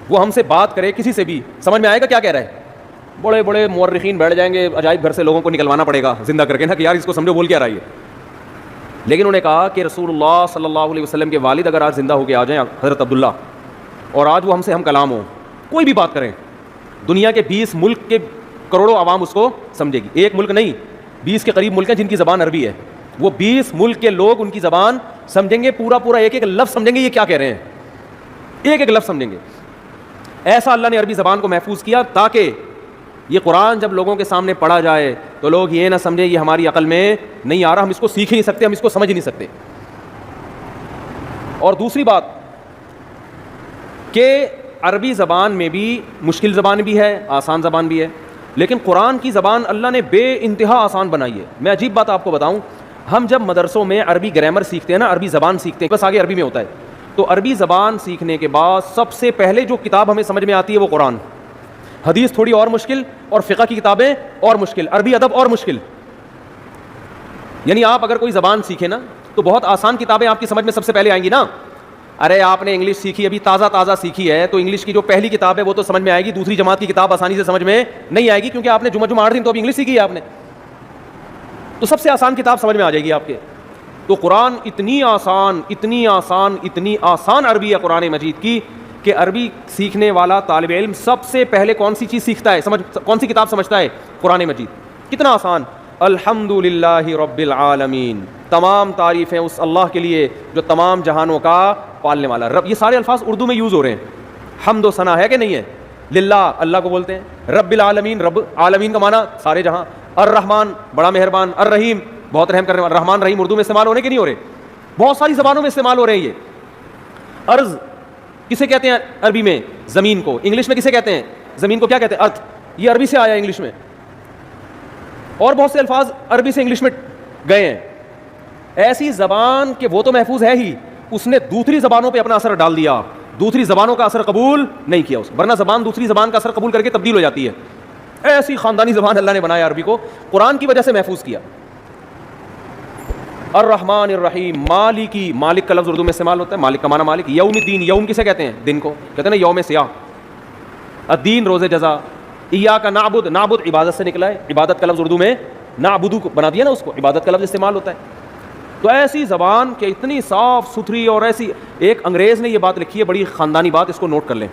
وہ ہم سے بات کرے کسی سے بھی, سمجھ میں آئے گا کیا کہہ رہا ہے؟ بڑے بڑے مورخین بیٹھ جائیں گے, عجائب گھر سے لوگوں کو نکلوانا پڑے گا زندہ کر کے نا کہ یار اس کو سمجھو بول کیا رہا ہے. لیکن انہوں نے کہا کہ رسول اللہ صلی اللہ علیہ وسلم کے والد اگر آج زندہ ہو کے آ جائیں, حضرت عبداللہ, اور آج وہ ہم سے ہم کلام ہوں, کوئی بھی بات کریں, دنیا کے 20 ملک کے کروڑوں عوام اس کو سمجھے گی. ایک ملک نہیں, 20 کے قریب ملک ہیں جن کی زبان عربی ہے, وہ 20 ملک کے لوگ ان کی زبان سمجھیں گے, پورا ایک ایک لفظ سمجھیں گے یہ کیا کہہ رہے ہیں, ایک ایک لفظ سمجھیں گے. ایسا اللہ نے عربی زبان کو محفوظ کیا تاکہ یہ قرآن جب لوگوں کے سامنے پڑھا جائے تو لوگ یہ نہ سمجھیں یہ ہماری عقل میں نہیں آ رہا, ہم اس کو سیکھ نہیں سکتے, ہم اس کو سمجھ نہیں سکتے. اور دوسری بات, کہ عربی زبان میں بھی مشکل زبان بھی ہے، آسان زبان بھی ہے، لیکن قرآن کی زبان اللہ نے بے انتہا آسان بنائی ہے. میں عجیب بات آپ کو بتاؤں، ہم جب مدرسوں میں عربی گرامر سیکھتے ہیں نا، عربی زبان سیکھتے ہیں، بس آگے عربی میں ہوتا ہے، تو عربی زبان سیکھنے کے بعد سب سے پہلے جو کتاب ہمیں سمجھ میں آتی ہے وہ قرآن. حدیث تھوڑی اور مشکل، اور فقہ کی کتابیں اور مشکل، عربی ادب اور مشکل. یعنی آپ اگر کوئی زبان سیکھیں نا تو بہت آسان کتابیں آپ کی سمجھ میں سب سے پہلے آئیں گی نا. ارے آپ نے انگلش سیکھی، ابھی تازہ سیکھی ہے، تو انگلش کی جو پہلی کتاب ہے وہ تو سمجھ میں آئے گی، دوسری جماعت کی کتاب آسانی سے سمجھ میں نہیں آئے گی، کیونکہ آپ نے جمعہ 8 دن تو ابھی انگلش سیکھی ہے آپ نے. تو سب سے آسان کتاب سمجھ میں آ جائے گی آپ کے. تو قرآن اتنی آسان عربی ہے قرآن مجید کی کہ عربی سیکھنے والا طالب علم سب سے پہلے کون سی چیز سیکھتا ہے، کون سی کتاب سمجھتا ہے؟ قرآن مجید. کتنا آسان. الحمدللہ رب العالمین، تمام تعریفیں اس اللہ کے لیے جو تمام جہانوں کا پالنے والا رب. یہ سارے الفاظ اردو میں یوز ہو رہے ہیں. حمد و ثنا ہے کہ نہیں ہے؟ للہ، اللہ کو بولتے ہیں. رب العالمین، رب عالمین کا معنی سارے جہاں. الرحمن، بڑا مہربان. الرحیم، بہت رحم کرنے والا. رحمان رحیم اردو میں استعمال ہونے کے نہیں ہو رہے؟ بہت ساری زبانوں میں استعمال ہو رہے ہیں. یہ ارض کسے کہتے ہیں عربی میں؟ زمین کو. انگلش میں کسے کہتے ہیں زمین کو؟ کیا کہتے ہیں؟ ارتھ. یہ عربی سے آیا انگلش میں. اور بہت سے الفاظ عربی سے انگلش میں گئے ہیں. ایسی زبان کہ وہ تو محفوظ ہے ہی، اس نے دوسری زبانوں پہ اپنا اثر ڈال دیا، دوسری زبانوں کا اثر قبول نہیں کیا اس. ورنہ زبان دوسری زبان کا اثر قبول کر کے تبدیل ہو جاتی ہے. ایسی خاندانی زبان اللہ نے بنایا عربی کو، قرآن کی وجہ سے محفوظ کیا. الرحمن الرحیم، مالکی، مالک کا لفظ اردو میں استعمال ہوتا ہے، مالک کا معنی مالک. یوم الدین، یوم کسے کہتے ہیں؟ دن کو کہتے ہیں نا، یوم سیاہ. الدین، روز جزا. ایاک نعبد، نعبد عبادت سے نکلا ہے، عبادت کا لفظ اردو میں نعبدو بنا دیا نا اس کو، عبادت کا لفظ استعمال ہوتا ہے. تو ایسی زبان کہ اتنی صاف ستھری، اور ایسی. ایک انگریز نے یہ بات لکھی ہے، بڑی خاندانی بات، اس کو نوٹ کر لیں.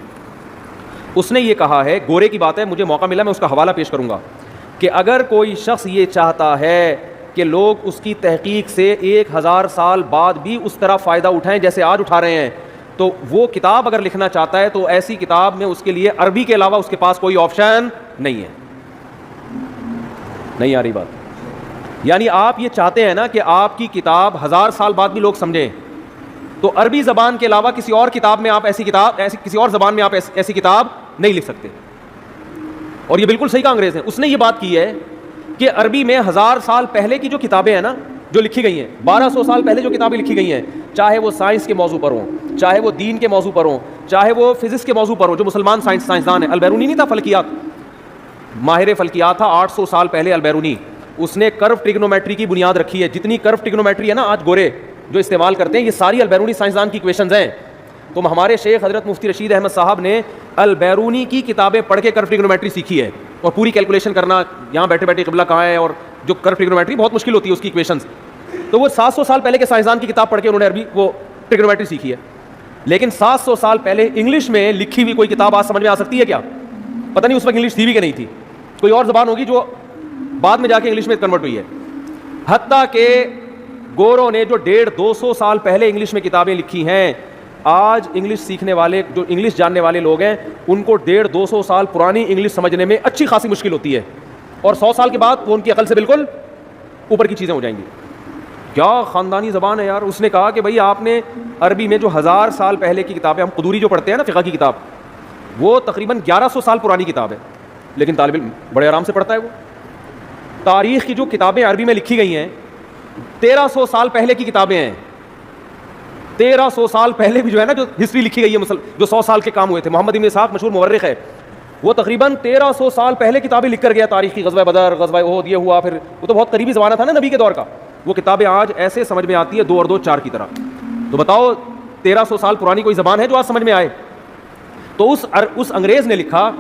اس نے یہ کہا ہے، گورے کی بات ہے، مجھے موقع ملا میں اس کا حوالہ پیش کروں گا، کہ اگر کوئی شخص یہ چاہتا ہے کہ لوگ اس کی تحقیق سے 1000 سال بعد بھی اس طرح فائدہ اٹھائیں جیسے آج اٹھا رہے ہیں، تو وہ کتاب اگر لکھنا چاہتا ہے تو ایسی کتاب میں اس کے لیے عربی کے علاوہ اس کے پاس کوئی آپشن نہیں ہے. نہیں آ رہی بات؟ یعنی آپ یہ چاہتے ہیں نا کہ آپ کی کتاب 1000 سال بعد بھی لوگ سمجھیں، تو عربی زبان کے علاوہ کسی اور کتاب میں آپ کسی اور زبان میں آپ ایسی کتاب نہیں لکھ سکتے. اور یہ بالکل صحیح کہا انگریز نے. اس نے یہ بات کی ہے کہ عربی میں 1000 سال پہلے کی جو کتابیں ہیں نا، جو لکھی گئی ہیں، 1200 سال پہلے جو کتابیں لکھی گئی ہیں، چاہے وہ سائنس کے موضوع پر ہوں، چاہے وہ دین کے موضوع پر ہوں، چاہے وہ فزکس کے موضوع پر ہوں، جو مسلمان سائنسدان ہیں. البیرونی نہیں تھا فلکیات، ماہر فلکیات تھا 800 سال پہلے البیرونی. اس نے کرو ٹریگنومیٹری کی بنیاد رکھی ہے. جتنی کرو ٹریگنومیٹری ہے نا آج گورے جو استعمال کرتے ہیں، یہ ساری البیرونی سائنسدان کی ایکویشنز ہیں. تو ہمارے شیخ حضرت مفتی رشید احمد صاحب نے البیرونی کی کتابیں پڑھ کے کرو ٹریگنومیٹری سیکھی ہے، اور پوری کیلکولیشن کرنا، یہاں بیٹھے بیٹھے قبلہ کہاں ہے، اور جو کرو ٹریگنومیٹری بہت مشکل ہوتی ہے اس کی ایکویشنز. تو وہ 700 سال پہلے کے سائنسدان کی کتاب پڑھ کے انہوں نے عربی وہ ٹریگنومیٹری سیکھی ہے. لیکن 700 سال پہلے انگلش میں لکھی ہوئی کوئی کتاب آج سمجھ میں آ سکتی ہے کیا؟ پتہ نہیں اس وقت انگلش تھی بھی کہ نہیں تھی. کوئی اور زبان ہوگی جو بعد میں جا کے انگلش میں کنورٹ ہوئی ہے. حتیٰ کہ گوروں نے جو 150-200 سال پہلے انگلش میں کتابیں لکھی ہیں، آج انگلش سیکھنے والے، جو انگلش جاننے والے لوگ ہیں، ان کو 150-200 سال پرانی انگلش سمجھنے میں اچھی خاصی مشکل ہوتی ہے، اور 100 سال کے بعد وہ ان کی عقل سے بالکل اوپر کی چیزیں ہو جائیں گی. کیا خاندانی زبان ہے یار. اس نے کہا کہ بھائی آپ نے عربی میں جو 1000 سال پہلے کی کتابیں، ہم قدوری جو پڑھتے ہیں نا فقہ کی کتاب، وہ تقریباً 1100 سال پرانی کتاب ہے، لیکن طالب علم بڑے آرام سے پڑھتا ہے. وہ تاریخ کی جو کتابیں عربی میں لکھی گئی ہیں 1300 سال پہلے کی کتابیں ہیں. 1300 سال پہلے بھی جو ہے نا جو ہسٹری لکھی گئی ہے، جو 100 سال کے کام ہوئے تھے. محمد ابن اسحاق مشہور مورخ ہے، وہ تقریباً 1300 سال پہلے کتابیں لکھ کر گیا تاریخ کی. غزوہ بدر، غزوہ احد، یہ ہوا. پھر وہ تو بہت قریبی زمانہ تھا نا نبی کے دور کا. وہ کتابیں آج ایسے سمجھ میں آتی ہے 2 اور 2 4 کی طرح. تو بتاؤ 1300 سال پرانی کوئی زبان ہے جو آج سمجھ میں آئے؟ تو اس انگریز نے لکھا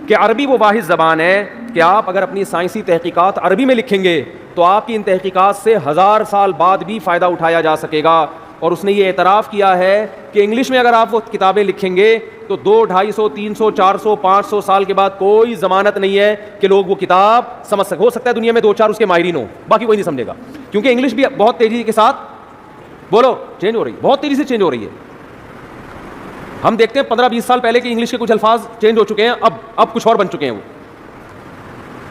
کہ عربی وہ واحد زبان ہے کہ آپ اگر اپنی سائنسی تحقیقات عربی میں لکھیں گے تو آپ کی ان تحقیقات سے 1000 سال بعد بھی فائدہ اٹھایا جا سکے گا. اور اس نے یہ اعتراف کیا ہے کہ انگلش میں اگر آپ وہ کتابیں لکھیں گے تو 200, 250, 300, 400, 500 سال کے بعد کوئی ضمانت نہیں ہے کہ لوگ وہ کتاب سمجھ سکیں. ہو سکتا ہے دنیا میں 2-4 اس کے ماہرین ہوں، باقی کوئی نہیں سمجھے گا، کیونکہ انگلش بھی بہت تیزی کے ساتھ بولو چینج ہو رہی ہے، بہت تیزی سے چینج ہو رہی ہے. ہم دیکھتے ہیں 15-20 سال پہلے کے انگلش کے کچھ الفاظ چینج ہو چکے ہیں، اب کچھ اور بن چکے ہیں وہ.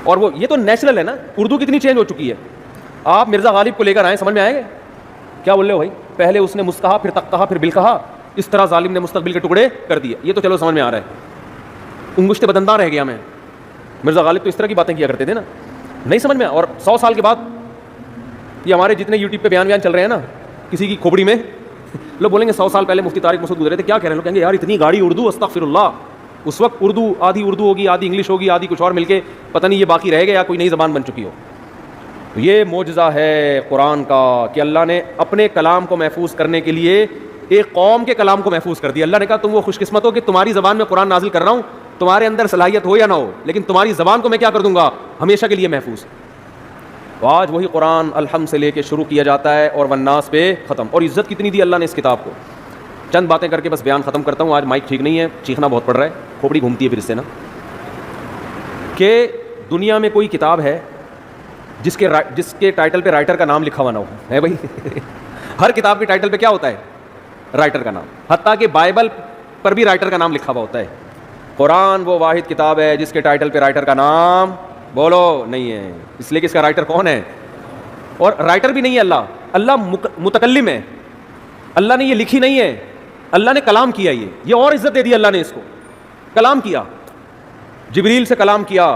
اور وہ یہ تو نیچرل ہے نا. اردو کتنی چینج ہو چکی ہے. آپ مرزا غالب کو لے کر آئیں، سمجھ میں آئے گا کیا بول رہے ہو بھائی؟ پہلے اس نے مس کہا، پھر تک کہا، پھر بل کہا. اس طرح ظالم نے مستقبل کے ٹکڑے کر دیے. یہ تو چلو سمجھ میں آ رہا ہے, انگشت بدنداں رہ گیا میں. مرزا غالب تو اس طرح کی باتیں کیا کرتے تھے نا, نہیں سمجھ میں. اور 100 سال کے بعد یہ ہمارے جتنے یوٹیوب پہ بیان چل رہے ہیں نا, کسی کی کھوپڑی میں لوگ بولیں گے 100 سال پہلے مفتی طارق مسعود گزرے تھے, کیا کہہ رہے ہیں لوگ, کہیں گے یار اتنی گاڑی اردو, استغفر اللہ. اس وقت اردو آدھی ہوگی, آدھی انگلش ہوگی, آدھی کچھ اور مل کے پتہ نہیں یہ باقی رہ گیا یا کوئی نئی زبان بن چکی ہو. تو یہ معجزہ ہے قرآن کا کہ اللہ نے اپنے کلام کو محفوظ کرنے کے لیے ایک قوم کے کلام کو محفوظ کر دیا. اللہ نے کہا تم وہ خوش قسمت ہو کہ تمہاری زبان میں قرآن نازل کر رہا ہوں, تمہارے اندر صلاحیت ہو یا نہ ہو, لیکن تمہاری زبان کو میں کیا کر دوں گا, ہمیشہ کے لیے محفوظ. تو آج وہی قرآن الحمد سے لے کے شروع کیا جاتا ہے اور والناس پہ ختم. اور عزت کتنی دی اللہ نے اس کتاب کو. چند باتیں کر کے بس بیان ختم کرتا ہوں. آج مائک ٹھیک نہیں ہے, چیخنا بہت پڑ رہا ہے, کھوپڑی گھومتی ہے پھر اس سے نا. کہ دنیا میں کوئی کتاب ہے جس کے ٹائٹل پہ رائٹر کا نام لکھا ہوا نہ ہو, ہے بھائی؟ ہر کتاب کے ٹائٹل پہ کیا ہوتا ہے, رائٹر کا نام. حتیٰ کہ بائبل پر بھی رائٹر کا نام لکھا ہوا ہوتا ہے. قرآن وہ واحد کتاب ہے جس کے ٹائٹل پہ رائٹر کا نام بولو نہیں ہے, اس لیے کہ اس کا رائٹر کون ہے, اور رائٹر بھی نہیں ہے اللہ. اللہ متکلم ہے, اللہ نے یہ لکھی نہیں ہے, اللہ نے کلام کیا. یہ اور عزت دے دی اللہ نے اس کو, کلام کیا, جبریل سے کلام کیا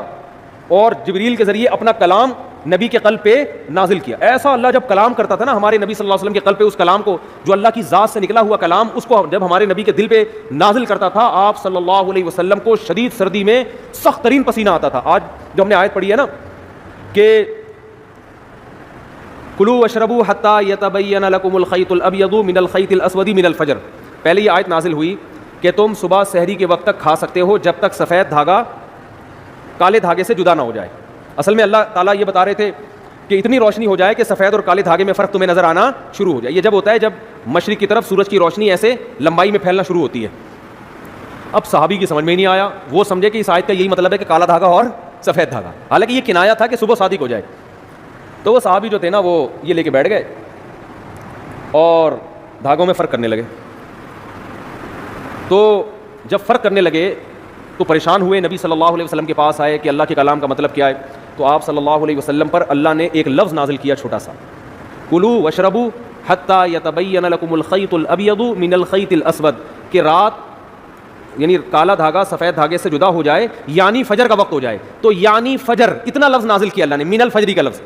اور جبریل کے ذریعے اپنا کلام نبی کے قلب پہ نازل کیا. ایسا اللہ جب کلام کرتا تھا نا ہمارے نبی صلی اللہ علیہ وسلم کے قلب پہ, اس کلام کو جو اللہ کی ذات سے نکلا ہوا کلام, اس کو جب ہمارے نبی کے دل پہ نازل کرتا تھا, آپ صلی اللہ علیہ وسلم کو شدید سردی میں سخت ترین پسینہ آتا تھا. آج جو ہم نے آیت پڑھی ہے نا کہ کلوا واشربوا حتی یتبین لکم الخیط الابیض من الخیط الاسود من الفجر, پہلے یہ آیت نازل ہوئی کہ تم صبح سحری کے وقت تک کھا سکتے ہو جب تک سفید دھاگا کالے دھاگے سے جدا نہ ہو جائے. اصل میں اللہ تعالیٰ یہ بتا رہے تھے کہ اتنی روشنی ہو جائے کہ سفید اور کالے دھاگے میں فرق تمہیں نظر آنا شروع ہو جائے. یہ جب ہوتا ہے جب مشرق کی طرف سورج کی روشنی ایسے لمبائی میں پھیلنا شروع ہوتی ہے. اب صحابی کی سمجھ میں نہیں آیا, وہ سمجھے کہ اس آیت کا یہی مطلب ہے کہ کالا دھاگا اور سفید دھاگا, حالانکہ یہ کنایا تھا کہ صبح صادق ہو جائے. تو وہ صحابی جو تھے نا وہ یہ لے کے بیٹھ گئے اور دھاگوں میں فرق کرنے لگے. تو جب فرق کرنے لگے تو پریشان ہوئے, نبی صلی اللہ علیہ وسلم کے پاس آئے کہ اللہ کے کلام کا مطلب کیا ہے. تو آپ صلی اللہ علیہ وسلم پر اللہ نے ایک لفظ نازل کیا چھوٹا سا, کلوا واشربوا حتی یتبین لکم الخیط الابیض من الخیط الاسود, کہ رات یعنی کالا دھاگا سفید دھاگے سے جدا ہو جائے یعنی فجر کا وقت ہو جائے. تو یعنی فجر اتنا لفظ نازل کیا اللہ نے, من الفجری کا لفظ.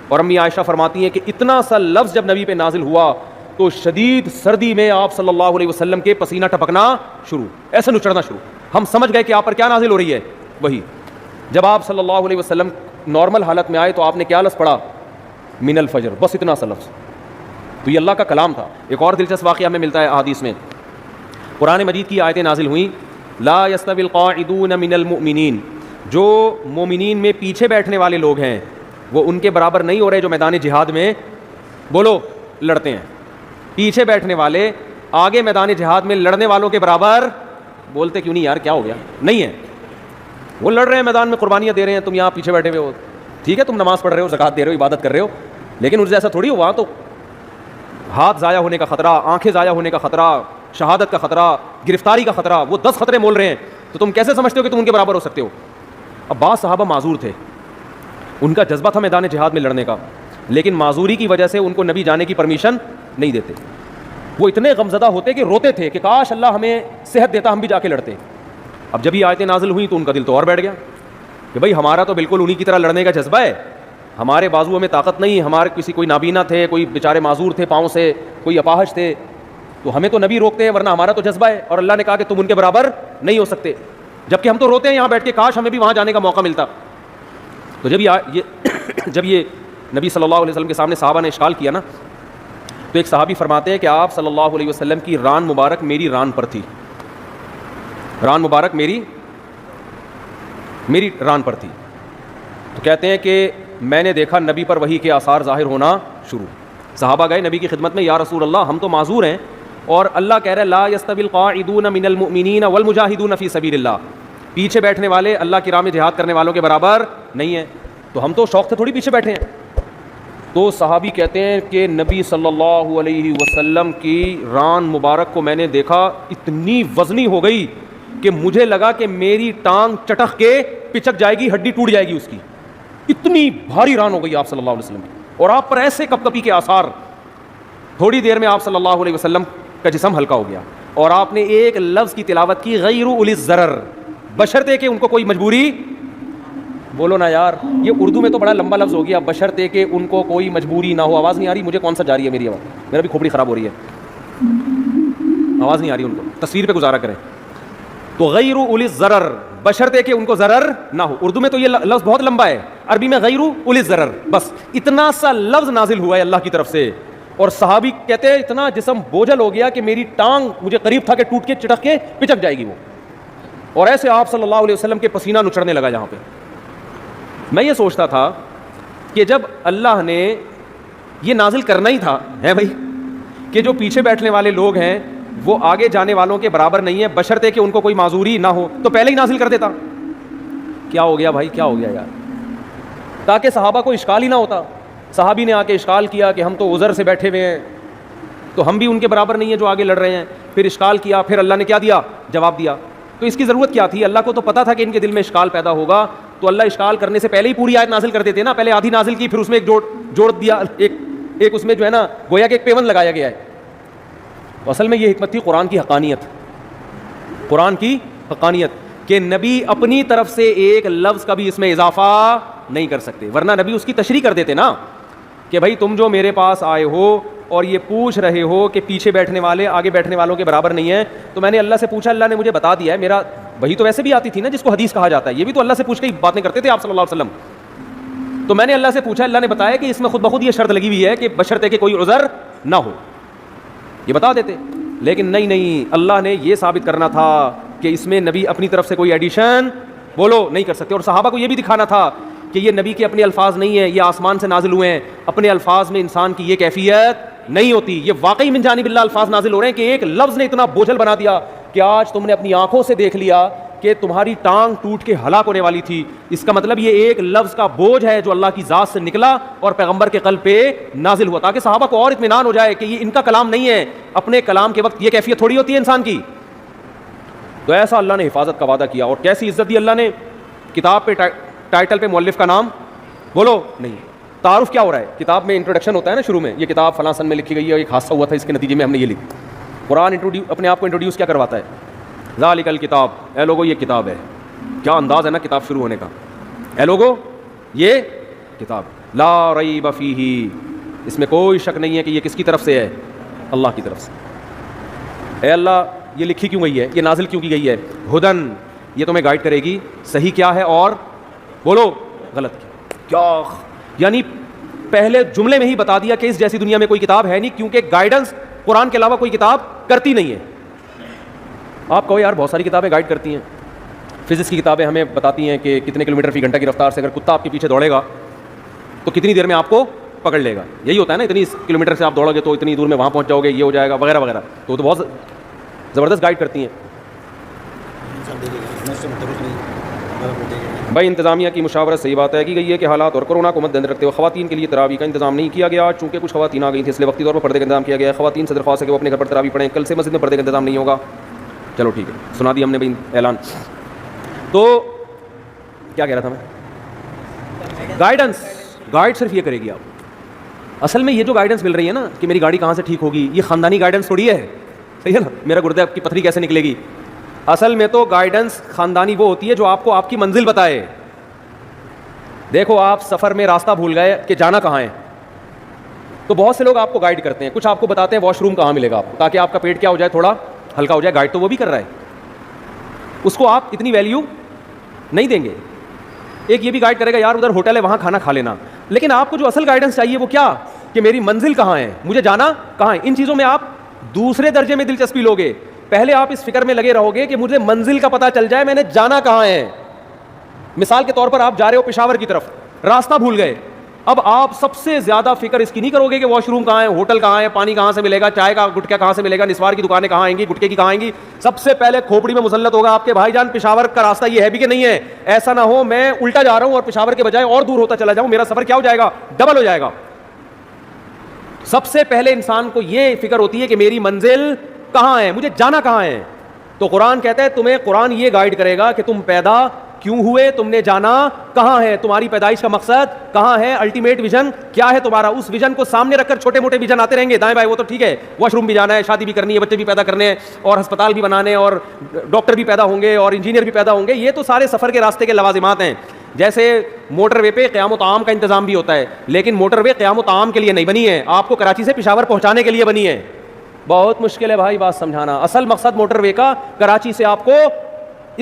اور امی عائشہ فرماتی ہیں کہ اتنا سا لفظ جب نبی پہ نازل ہوا تو شدید سردی میں آپ صلی اللہ علیہ وسلم کے پسینہ ٹپکنا شروع, ایسے نچڑنا شروع. ہم سمجھ گئے کہ آپ پر کیا نازل ہو رہی ہے, وہی. جب آپ صلی اللہ علیہ وسلم نارمل حالت میں آئے تو آپ نے کیا لفظ پڑھا, من الفجر, بس اتنا سا لفظ. تو یہ اللہ کا کلام تھا. ایک اور دلچسپ واقعہ ہمیں ملتا ہے احادیث میں, قرآن مجید کی آیتیں نازل ہوئیں, لا یستوی القاعدون من المؤمنین, جو مومنین میں پیچھے بیٹھنے والے لوگ ہیں وہ ان کے برابر نہیں ہو رہے جو میدان جہاد میں بولو لڑتے ہیں. پیچھے بیٹھنے والے آگے میدان جہاد میں لڑنے والوں کے برابر, بولتے کیوں نہیں یار, کیا ہو گیا, نہیں ہے. وہ لڑ رہے ہیں میدان میں, قربانیاں دے رہے ہیں, تم یہاں پیچھے بیٹھے ہوئے ہو. ٹھیک ہے تم نماز پڑھ رہے ہو, زکوٰۃ دے رہے ہو, عبادت کر رہے ہو, لیکن ان سے ایسا تھوڑی ہوا. تو ہاتھ ضائع ہونے کا خطرہ, آنکھیں ضائع ہونے کا خطرہ, شہادت کا خطرہ, گرفتاری کا خطرہ, وہ 10 خطرے مول رہے ہیں. تو تم کیسے سمجھتے ہو کہ تم ان کے برابر ہو سکتے ہو؟ اب بعض صحابہ معذور تھے, ان کا جذبہ تھا میدان جہاد میں لڑنے کا, لیکن معذوری کی وجہ سے ان کو نبی جانے کی پرمیشن نہیں دیتے. وہ اتنے غمزدہ ہوتے کہ روتے تھے کہ کاش اللہ ہمیں صحت دیتا, ہم بھی جا کے لڑتے. اب جب یہ آیتیں نازل ہوئیں تو ان کا دل تو اور بیٹھ گیا کہ بھائی ہمارا تو بالکل انہی کی طرح لڑنے کا جذبہ ہے, ہمارے بازو میں طاقت نہیں, ہمارے کسی کوئی نابینا تھے, کوئی بیچارے معذور تھے پاؤں سے, کوئی اپاہج تھے, تو ہمیں تو نبی روکتے ہیں ورنہ ہمارا تو جذبہ ہے. اور اللہ نے کہا کہ تم ان کے برابر نہیں ہو سکتے, جبکہ ہم تو روتے ہیں یہاں بیٹھ کے کاش ہمیں بھی وہاں جانے کا موقع ملتا. تو جب یہ نبی صلی اللہ علیہ وسلم کے سامنے صحابہ نے اشکال کیا نا, تو ایک صحابی فرماتے ہیں کہ آپ صلی اللہ علیہ وسلم کی ران مبارک میری ران پر تھی, ران مبارک میری ران پر تھی. تو کہتے ہیں کہ میں نے دیکھا نبی پر وحی کے آثار ظاہر ہونا شروع. صحابہ گئے نبی کی خدمت میں, یا رسول اللہ ہم تو معذور ہیں, اور اللہ کہہ رہا ہے لا یستوی القاعدون من المؤمنین والمجاہدون فی سبیل اللہ, پیچھے بیٹھنے والے اللہ کی راہ میں جہاد کرنے والوں کے برابر نہیں ہیں. تو ہم تو شوق سے تھوڑی پیچھے بیٹھے ہیں. تو صحابی کہتے ہیں کہ نبی صلی اللہ علیہ وسلم کی ران مبارک کو میں نے دیکھا, اتنی وزنی ہو گئی کہ مجھے لگا کہ میری ٹانگ چٹک کے پچک جائے گی, ہڈی ٹوٹ جائے گی اس کی, اتنی بھاری ران ہو گئی آپ صلی اللہ علیہ وسلم کی. اور آپ پر ایسے کپکپی کے آثار, تھوڑی دیر میں آپ صلی اللہ علیہ وسلم کا جسم ہلکا ہو گیا، اور آپ نے ایک لفظ کی تلاوت کی غیر اولی الضرر، بشرطے کہ ان کو کوئی مجبوری، بولو نا یار، یہ اردو میں تو بڑا لمبا لفظ ہو گیا، بشرطے کہ ان کو کوئی مجبوری نہ ہو. آواز نہیں آ رہی مجھے؟ کون سا جاری ہے میری آواز؟ میرا بھی کھوپڑی خراب ہو رہی ہے، آواز نہیں آ رہی ان کو، تصویر پہ گزارا کریں. تو غیر اولی الضرر، بشرطے کہ ان کو ضرر نہ ہو. اردو میں تو یہ لفظ بہت لمبا ہے، عربی میں غیر اولی الضرر، بس اتنا سا لفظ نازل ہوا ہے اللہ کی طرف سے. اور صحابی کہتے ہیں اتنا جسم بوجھل ہو گیا کہ میری ٹانگ مجھے قریب تھا کہ ٹوٹ کے چٹک کے پچک جائے گی وہ. اور ایسے آپ صلی اللہ علیہ وسلم کے پسینہ نچڑنے لگا جہاں پہ. میں یہ سوچتا تھا کہ جب اللہ نے یہ نازل کرنا ہی تھا ہے بھائی کہ جو پیچھے بیٹھنے والے لوگ ہیں وہ آگے جانے والوں کے برابر نہیں ہے بشرطے کہ ان کو کوئی معذوری نہ ہو، تو پہلے ہی نازل کر دیتا. کیا ہو گیا بھائی، کیا ہو گیا یار؟ تاکہ صحابہ کو اشکال ہی نہ ہوتا. صحابی نے آ کے اشکال کیا کہ ہم تو عذر سے بیٹھے ہوئے ہیں، تو ہم بھی ان کے برابر نہیں ہیں جو آگے لڑ رہے ہیں. پھر اشکال کیا، پھر اللہ نے کیا دیا؟ جواب دیا. تو اس کی ضرورت کیا تھی؟ اللہ کو تو پتا تھا کہ ان کے دل میں اشکال پیدا ہوگا، تو اللہ اشکال کرنے سے پہلے ہی پوری آیت نازل کر دیتے نا. پہلے آدھی نازل کی، پھر اس میں ایک جوڑ دیا، ایک اس میں جو ہے نا گویا کہ ایک پیون لگایا گیا ہے. اصل میں یہ حکمت تھی قرآن کی حقانیت، قرآن کی حقانیت کہ نبی اپنی طرف سے ایک لفظ کا بھی اس میں اضافہ نہیں کر سکتے، ورنہ نبی اس کی تشریح کر دیتے نا کہ بھائی تم جو میرے پاس آئے ہو اور یہ پوچھ رہے ہو کہ پیچھے بیٹھنے والے آگے بیٹھنے والوں کے برابر نہیں ہیں، تو میں نے اللہ سے پوچھا، اللہ نے مجھے بتا دیا ہے. میرا وہی تو ویسے بھی آتی تھی نا جس کو حدیث کہا جاتا ہے، یہ بھی تو اللہ سے پوچھ کے باتیں کرتے تھے آپ صلی اللہ علیہ وسلم. تو میں نے اللہ سے پوچھا، اللہ نے بتایا کہ اس میں خود بخود یہ شرط لگی ہوئی ہے کہ بشرطے کہ کوئی عذر نہ ہو. یہ بتا دیتے، لیکن نہیں، اللہ نے یہ ثابت کرنا تھا کہ اس میں نبی اپنی طرف سے کوئی ایڈیشن بولو نہیں کر سکتے. اور صحابہ کو یہ بھی دکھانا تھا کہ یہ نبی کے اپنے الفاظ نہیں ہیں، یہ آسمان سے نازل ہوئے ہیں. اپنے الفاظ میں انسان کی یہ کیفیت نہیں ہوتی، یہ واقعی من جانب اللہ الفاظ نازل ہو رہے ہیں کہ ایک لفظ نے اتنا بوجھل بنا دیا کہ آج تم نے اپنی آنکھوں سے دیکھ لیا کہ تمہاری ٹانگ ٹوٹ کے ہلاک ہونے والی تھی. اس کا مطلب یہ ایک لفظ کا بوجھ ہے جو اللہ کی ذات سے نکلا اور پیغمبر کے قلب پہ نازل ہوا، تاکہ صحابہ کو اور اطمینان ہو جائے کہ یہ ان کا کلام نہیں ہے. اپنے کلام کے وقت یہ کیفیت تھوڑی ہوتی ہے انسان کی. تو ایسا اللہ نے حفاظت کا وعدہ کیا. اور کیسی عزت دی اللہ نے، کتاب پہ ٹائٹل پہ مؤلف کا نام بولو نہیں. تعارف کیا ہو رہا ہے؟ کتاب میں انٹروڈکشن ہوتا ہے نا شروع میں، یہ کتاب فلاں سن میں لکھی گئی ہے، ایک حادثہ ہوا تھا اس کے نتیجے میں ہم نے یہ لکھی. قرآن اپنے آپ کو انٹروڈیوس کیا کرواتا ہے؟ ذالک الکتاب، اے لوگو یہ کتاب ہے. کیا انداز ہے نا کتاب شروع ہونے کا، اے لوگو یہ کتاب لا ریب فیہ، اس میں کوئی شک نہیں ہے کہ یہ کس کی طرف سے ہے؟ اللہ کی طرف سے. اے اللہ یہ لکھی کیوں گئی ہے، یہ نازل کیوں کی گئی ہے؟ ہدن، یہ تمہیں گائیڈ کرے گی صحیح کیا ہے اور بولو غلط کیا. یعنی پہلے جملے میں ہی بتا دیا کہ اس جیسی دنیا میں کوئی کتاب ہے نہیں، کیونکہ گائیڈنس قرآن کے علاوہ کوئی کتاب کرتی نہیں ہے. آپ کہو یار بہت ساری کتابیں گائیڈ کرتی ہیں، فزکس کی کتابیں ہمیں بتاتی ہیں کہ کتنے کلومیٹر فی گھنٹہ کی رفتار سے اگر کتا آپ کے پیچھے دوڑے گا تو کتنی دیر میں آپ کو پکڑ لے گا. یہی ہوتا ہے نا، اتنی کلومیٹر سے آپ دوڑو گے تو اتنی دور میں وہاں پہنچ جاؤ گے، یہ ہو جائے گا وغیرہ وغیرہ. تو بہت زبردست گائیڈ کرتی ہیں. بھائی انتظامیہ کی مشاورت صحیح بات ہے کی گئی ہے کہ حالات اور کورونا کو مد نظر رکھتے ہوئے خواتین کے لیے تراویح کا انتظام نہیں کیا گیا. چونکہ کچھ خواتین آ گئی تھیں اس لیے وقتی طور پر پردے کا انتظام کیا گیا ہے. خواتین سے درخواست ہے کہ وہ اپنے گھر پر تراویح پڑھیں. کل سے مسجد میں پردے کا انتظام نہیں ہوگا. چلو ٹھیک ہے، سنا دی ہم نے بھائی اعلان. تو کیا کہہ رہا تھا میں؟ گائیڈ صرف یہ کرے گی آپ. اصل میں یہ جو گائیڈنس مل رہی ہے نا کہ میری گاڑی کہاں سے ٹھیک ہوگی، یہ خاندانی گائیڈنس تھوڑی ہے، صحیح ہے نا، میرا گردے کی پتھری کیسے نکلے گی. اصل میں تو گائیڈنس خاندانی وہ ہوتی ہے جو آپ کو آپ کی منزل بتائے. دیکھو آپ سفر میں راستہ بھول گئے کہ جانا کہاں ہے، تو بہت سے لوگ آپ کو گائیڈ کرتے ہیں. کچھ آپ کو بتاتے ہیں واش روم کہاں ملے گا آپ کو، تاکہ آپ کا پیٹ کیا ہو جائے، تھوڑا ہلکا ہو جائے. گائیڈ تو وہ بھی کر رہا ہے، اس کو آپ اتنی ویلیو نہیں دیں گے. ایک یہ بھی گائیڈ کرے گا یار ادھر ہوٹل ہے وہاں کھانا کھا لینا. لیکن آپ کو جو اصل گائیڈنس چاہیے وہ کیا، کہ میری منزل کہاں ہے، مجھے جانا کہاں ہے. ان چیزوں میں آپ دوسرے درجے میں دلچسپی لوگے. پہلے آپ اس فکر میں لگے رہو گے کہ مجھے منزل کا پتہ چل جائے، میں نے جانا کہاں ہے. مثال کے طور پر آپ جا رہے ہو پشاور کی طرف، راستہ بھول گئے. اب آپ سب سے زیادہ فکر اس کی نہیں کرو گے کہ واش روم کہاں ہے، ہوٹل کہاں ہے، پانی کہاں سے ملے گا، چائے کا گٹکا کہاں سے ملے گا، نسوار کی دکانیں کہاں آئیں گی، گٹکے کی کہاں آئیں گی. سب سے پہلے کھوپڑی میں مسلط ہوگا آپ کے بھائی جان پشاور کا راستہ یہ ہے بھی کہ نہیں ہے. ایسا نہ ہو میں الٹا جا رہا ہوں اور پشاور کے بجائے اور دور ہوتا چلا جاؤں، میرا سفر کیا ہو جائے گا، ڈبل ہو جائے گا. سب سے پہلے انسان کو یہ فکر ہوتی ہے کہ میری منزل کہاں ہے، مجھے جانا کہاں ہے. تو قرآن کہتا ہے تمہیں قرآن یہ گائیڈ کرے گا کہ تم پیدا کیوں ہوئے, تم نے جانا کہاں ہے, تمہاری پیدائش کا مقصد کہاں ہے, الٹیمیٹ ویژن کیا ہے تمہارا. اس ویژن کو سامنے رکھ کر چھوٹے موٹے ویژن آتے رہیں گے دائیں بائیں, وہ تو ٹھیک ہے, واش روم بھی جانا ہے, شادی بھی کرنی ہے, بچے بھی پیدا کرنے ہیں, اور ہسپتال بھی بنانے, اور ڈاکٹر بھی پیدا ہوں گے, اور انجینئر بھی پیدا ہوں گے, یہ تو سارے سفر کے راستے کے لوازمات ہیں. جیسے موٹر وے پہ قیام و طعام کا انتظام بھی ہوتا ہے, لیکن موٹر وے قیام و طعام کے لیے نہیں بنی ہے, آپ کو کراچی سے پشاور پہنچانے کے لیے بنی ہے. بہت مشکل ہے بھائی بات سمجھانا. اصل مقصد موٹر وے کا کراچی سے آپ کو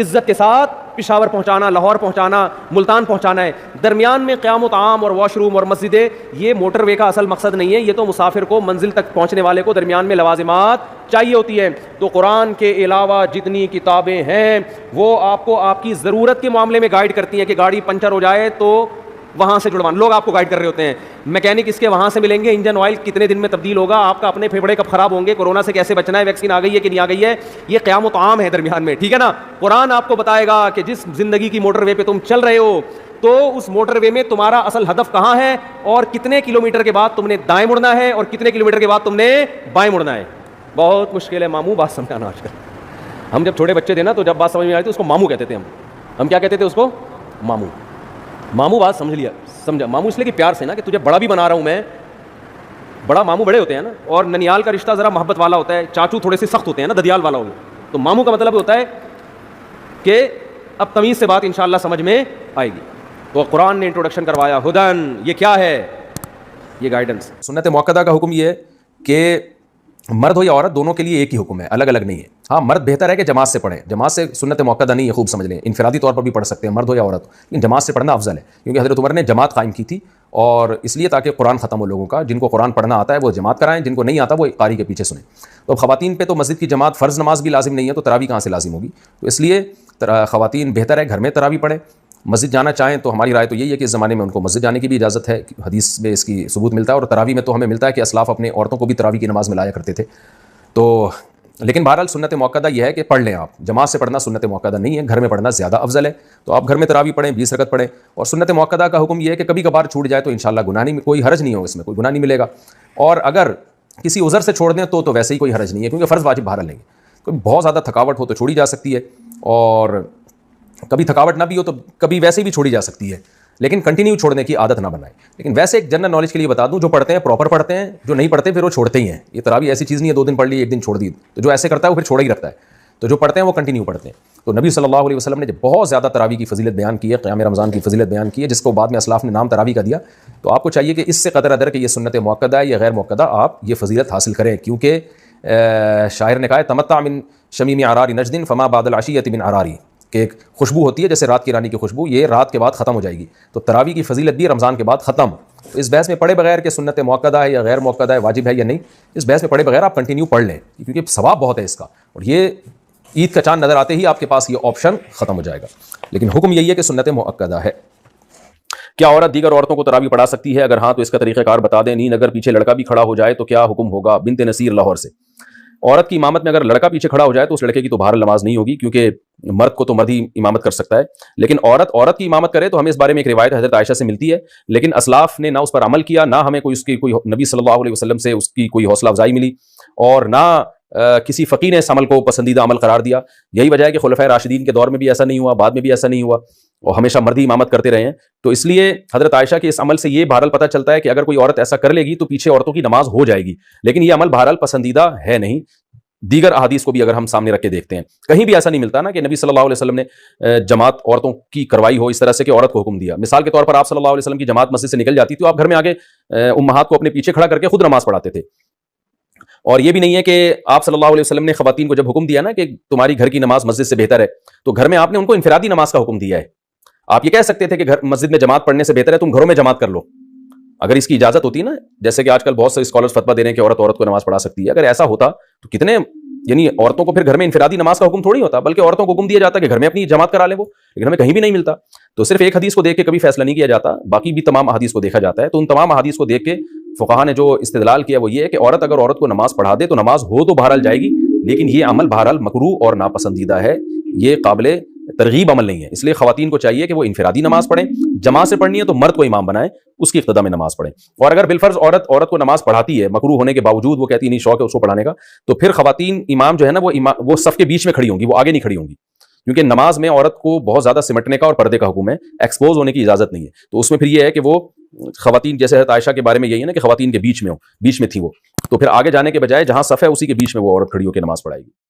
عزت کے ساتھ پشاور پہنچانا, لاہور پہنچانا, ملتان پہنچانا ہے. درمیان میں قیام و طعام اور واش روم اور مسجدیں, یہ موٹر وے کا اصل مقصد نہیں ہے. یہ تو مسافر کو, منزل تک پہنچنے والے کو درمیان میں لوازمات چاہیے ہوتی ہے. تو قرآن کے علاوہ جتنی کتابیں ہیں وہ آپ کو آپ کی ضرورت کے معاملے میں گائیڈ کرتی ہیں کہ گاڑی پنچر ہو جائے تو وہاں سے جڑوانا. لوگ آپ کو گائیڈ کر رہے ہوتے ہیں, میکینک اس کے وہاں سے ملیں گے, انجن آئل کتنے دن میں تبدیل ہوگا, آپ کا اپنے پھیپھڑے کب خراب ہوں گے, کورونا سے کیسے بچنا ہے, ویکسین آ گئی ہے کہ نہیں آ گئی ہے. یہ قیام و طعام ہے درمیان میں, ٹھیک ہے نا. قرآن آپ کو بتائے گا کہ جس زندگی کی موٹر وے پہ تم چل رہے ہو تو اس موٹر وے میں تمہارا اصل ہدف کہاں ہے, اور کتنے کلومیٹر کے بعد تم نے دائیں مڑنا ہے, اور کتنے کلومیٹر کے بعد تم نے بائیں مڑنا ہے. بہت مشکل ہے ماموں بات سمجھانا آج کل. ہم جب چھوٹے بچے تھے نا تو جب بات سمجھ میں آئی تو اس کو ماموں کہتے تھے. ہم کیا کہتے تھے اس کو, ماموں. ماموں بات سمجھ لیا, سمجھا. ماموں اس لیے کہ پیار سے نا, کہ تجھے بڑا بھی بنا رہا ہوں میں. بڑا ماموں بڑے ہوتے ہیں نا, اور ننیال کا رشتہ ذرا محبت والا ہوتا ہے, چاچو تھوڑے سے سخت ہوتے ہیں نا, ددیال والا ہوگا. تو ماموں کا مطلب ہوتا ہے کہ اب تمیز سے بات انشاءاللہ سمجھ میں آئے گی. تو قرآن نے انٹروڈکشن کروایا, ہدن, یہ کیا ہے, یہ گائیڈنس. سنت موقدہ کا حکم یہ ہے کہ مرد ہو یا عورت دونوں کے لیے ایک ہی حکم ہے, الگ الگ نہیں ہے. ہاں مرد بہتر ہے کہ جماعت سے پڑھیں, جماعت سے سنت موقدہ نہیں ہے, خوب سمجھ لیں, انفرادی طور پر بھی پڑھ سکتے ہیں مرد ہو یا عورت, لیکن جماعت سے پڑھنا افضل ہے, کیونکہ حضرت عمر نے جماعت قائم کی تھی, اور اس لیے تاکہ قرآن ختم ہو لوگوں کا. جن کو قرآن پڑھنا آتا ہے وہ جماعت کرائیں, جن کو نہیں آتا وہ قاری کے پیچھے سنیں. تو خواتین پہ تو مسجد کی جماعت فرض نماز بھی لازم نہیں ہے, تو تراویح کہاں سے لازم ہوگی. تو اس لیے خواتین بہتر ہے گھر میں تراویح پڑھیں. مسجد جانا چاہیں تو ہماری رائے تو یہی ہے کہ اس زمانے میں ان کو مسجد جانے کی بھی اجازت ہے, حدیث میں اس کی ثبوت ملتا ہے. اور تراویح میں تو ہمیں ملتا ہے کہ اسلاف اپنے عورتوں کو بھی تراویح کی نماز میں لایا کرتے تھے. تو لیکن بہرحال سنت موقدہ یہ ہے کہ پڑھ لیں آپ, جماعت سے پڑھنا سنت موقدہ نہیں ہے, گھر میں پڑھنا زیادہ افضل ہے. تو آپ گھر میں تراویح پڑھیں, 20 رکعت پڑھیں. اور سنت موقدہ کا حکم یہ ہے کہ کبھی کبھار چھوٹ جائے تو انشاءاللہ گناہ نہیں, کوئی حرج نہیں ہو, اس میں کوئی گناہ نہیں ملے گا. اور اگر کسی عذر سے چھوڑ دیں تو ویسے ہی کوئی حرج نہیں ہے, کیونکہ فرض واجب بہرحال لیں گے. کوئی بہت زیادہ تھکاوٹ ہو تو چھوڑی جا سکتی ہے, اور کبھی تھکاوٹ نہ بھی ہو تو کبھی ویسے بھی چھوڑی جا سکتی ہے, لیکن کنٹینیو چھوڑنے کی عادت نہ بنائیں. لیکن ویسے ایک جنرل نالج کے لیے بتا دوں, جو پڑھتے ہیں پراپر پڑھتے ہیں, جو نہیں پڑھتے پھر وہ چھوڑتے ہی ہیں. یہ تراویح ایسی چیز نہیں ہے 2 دن پڑھ لی 1 دن چھوڑ دی, تو جو ایسے کرتا ہے وہ پھر چھوڑا ہی رکھتا ہے. تو جو پڑھتے ہیں وہ کنٹینیو پڑھتے ہیں. تو نبی صلی اللہ علیہ وسلم نے جب بہت زیادہ تراویح کی فضیلت بیان کی ہے, قیام رمضان کی فضیلت بیان کی ہے, جس کو بعد میں اسلاف نے نام تراویح کا دیا, تو آپ کو چاہیے کہ اس سے قدر ادر کہ یہ سنت موقدہ ہے یا غیر موقدہ, آپ یہ فضیلت حاصل کریں. کیونکہ شاعر نے کہا ہے, تمتع من شمیم عرار نجد فما بعد العشیۃ من عراری, کہ ایک خوشبو ہوتی ہے جیسے رات کی رانی کی خوشبو, یہ رات کے بعد ختم ہو جائے گی. تو تراویح کی فضیلت بھی رمضان کے بعد ختم. تو اس بحث میں پڑھے بغیر کہ سنت موقدہ ہے یا غیر موقدہ ہے, واجب ہے یا نہیں, اس بحث میں پڑھے بغیر آپ کنٹینیو پڑھ لیں, کیونکہ ثواب بہت ہے اس کا. اور یہ عید کا چاند نظر آتے ہی آپ کے پاس یہ آپشن ختم ہو جائے گا. لیکن حکم یہی ہے کہ سنت موقدہ ہے. کیا عورت دیگر عورتوں کو تراویح پڑھا سکتی ہے؟ اگر ہاں تو اس کا طریقہ کار بتا دیں. نیند اگر پیچھے لڑکا بھی کھڑا ہو جائے تو کیا حکم ہوگا؟ بنت نصیر لاہور سے. عورت کی امامت میں اگر لڑکا پیچھے کھڑا ہو جائے تو اس لڑکے کی تو بہرحال نماز نہیں ہوگی, کیونکہ مرد کو تو مرد ہی امامت کر سکتا ہے. لیکن عورت کی امامت کرے تو ہمیں اس بارے میں ایک روایت حضرت عائشہ سے ملتی ہے, لیکن اسلاف نے نہ اس پر عمل کیا, نہ ہمیں اس کی کوئی نبی صلی اللہ علیہ وسلم سے اس کی کوئی حوصلہ افزائی ملی, اور نہ کسی فقیہ نے اس عمل کو پسندیدہ عمل قرار دیا. یہی وجہ ہے کہ خلفائے راشدین کے دور میں بھی ایسا نہیں ہوا, بعد میں بھی ایسا نہیں ہوا, اور ہمیشہ مرد ہی امامت کرتے رہے ہیں. تو اس لیے حضرت عائشہ کے اس عمل سے یہ بہرحال پتہ چلتا ہے کہ اگر کوئی عورت ایسا کر لے گی تو پیچھے عورتوں کی نماز ہو جائے گی, لیکن یہ عمل بہرحال پسندیدہ ہے نہیں. دیگر احادیث کو بھی اگر ہم سامنے رکھ کے دیکھتے ہیں, کہیں بھی ایسا نہیں ملتا نا کہ نبی صلی اللہ علیہ وسلم نے جماعت عورتوں کی کروائی ہو اس طرح سے کہ عورت کو حکم دیا. مثال کے طور پر آپ صلی اللہ علیہ وسلم کی جماعت مسجد سے نکل جاتی تو آپ گھر میں آگے امہات کو اپنے پیچھے کھڑا کر کے خود نماز پڑھاتے تھے. اور یہ بھی نہیں ہے کہ آپ صلی اللہ علیہ وسلم نے خواتین کو جب حکم دیا نا کہ تمہاری گھر کی نماز مسجد سے بہتر ہے, تو گھر میں آپ نے ان کو انفرادی نماز کا حکم دیا ہے. آپ یہ کہہ سکتے تھے کہ مسجد میں جماعت پڑھنے سے بہتر ہے تم گھروں میں جماعت کر لو, اگر اس کی اجازت ہوتی نا, جیسے کہ آج کل بہت سے اسکالرز فتویٰ دے رہے ہیں کہ عورت کو نماز پڑھا سکتی ہے. اگر ایسا ہوتا تو کتنے, یعنی عورتوں کو پھر گھر میں انفرادی نماز کا حکم تھوڑی ہوتا, بلکہ عورتوں کو حکم دیا جاتا کہ گھر میں اپنی جماعت کرا لے وہ, لیکن ہمیں کہیں بھی نہیں ملتا. تو صرف ایک حدیث کو دیکھ کے کبھی فیصلہ نہیں کیا جاتا, باقی بھی تمام احادیث کو دیکھا جاتا ہے. تو ان تمام احادیث کو دیکھ کے فقہاء نے جو استدلال کیا وہ یہ ہے کہ اگر عورت کو نماز پڑھا دے تو نماز ہو تو بہرحال جائے گی, لیکن یہ عمل بہرحال مکروہ اور ناپسندیدہ ہے, یہ قابل ترغیب عمل نہیں ہے. اس لیے خواتین کو چاہیے کہ وہ انفرادی نماز پڑھیں, جماعت سے پڑھنی ہے تو مرد کو امام بنائیں, اس کی اقتداء میں نماز پڑھیں. اور اگر بالفرض عورت کو نماز پڑھاتی ہے مکروہ ہونے کے باوجود, وہ کہتی نہیں شوق ہے اس کو پڑھانے کا, تو پھر خواتین امام جو ہے نا وہ صف کے بیچ میں کھڑی ہوں گی, وہ آگے نہیں کھڑی ہوں گی. کیونکہ نماز میں عورت کو بہت زیادہ سمٹنے کا اور پردے کا حکم ہے، ایکسپوز ہونے کی اجازت نہیں ہے. تو اس میں پھر یہ ہے کہ وہ خواتین، جیسے حضرت عائشہ کے بارے میں یہی ہے نا کہ خواتین کے بیچ میں ہو، بیچ میں تھی وہ، تو پھر آگے جانے کے بجائے جہاں صف ہے اسی کے بیچ میں وہ عورت کھڑی ہو کے نماز پڑھائے گی.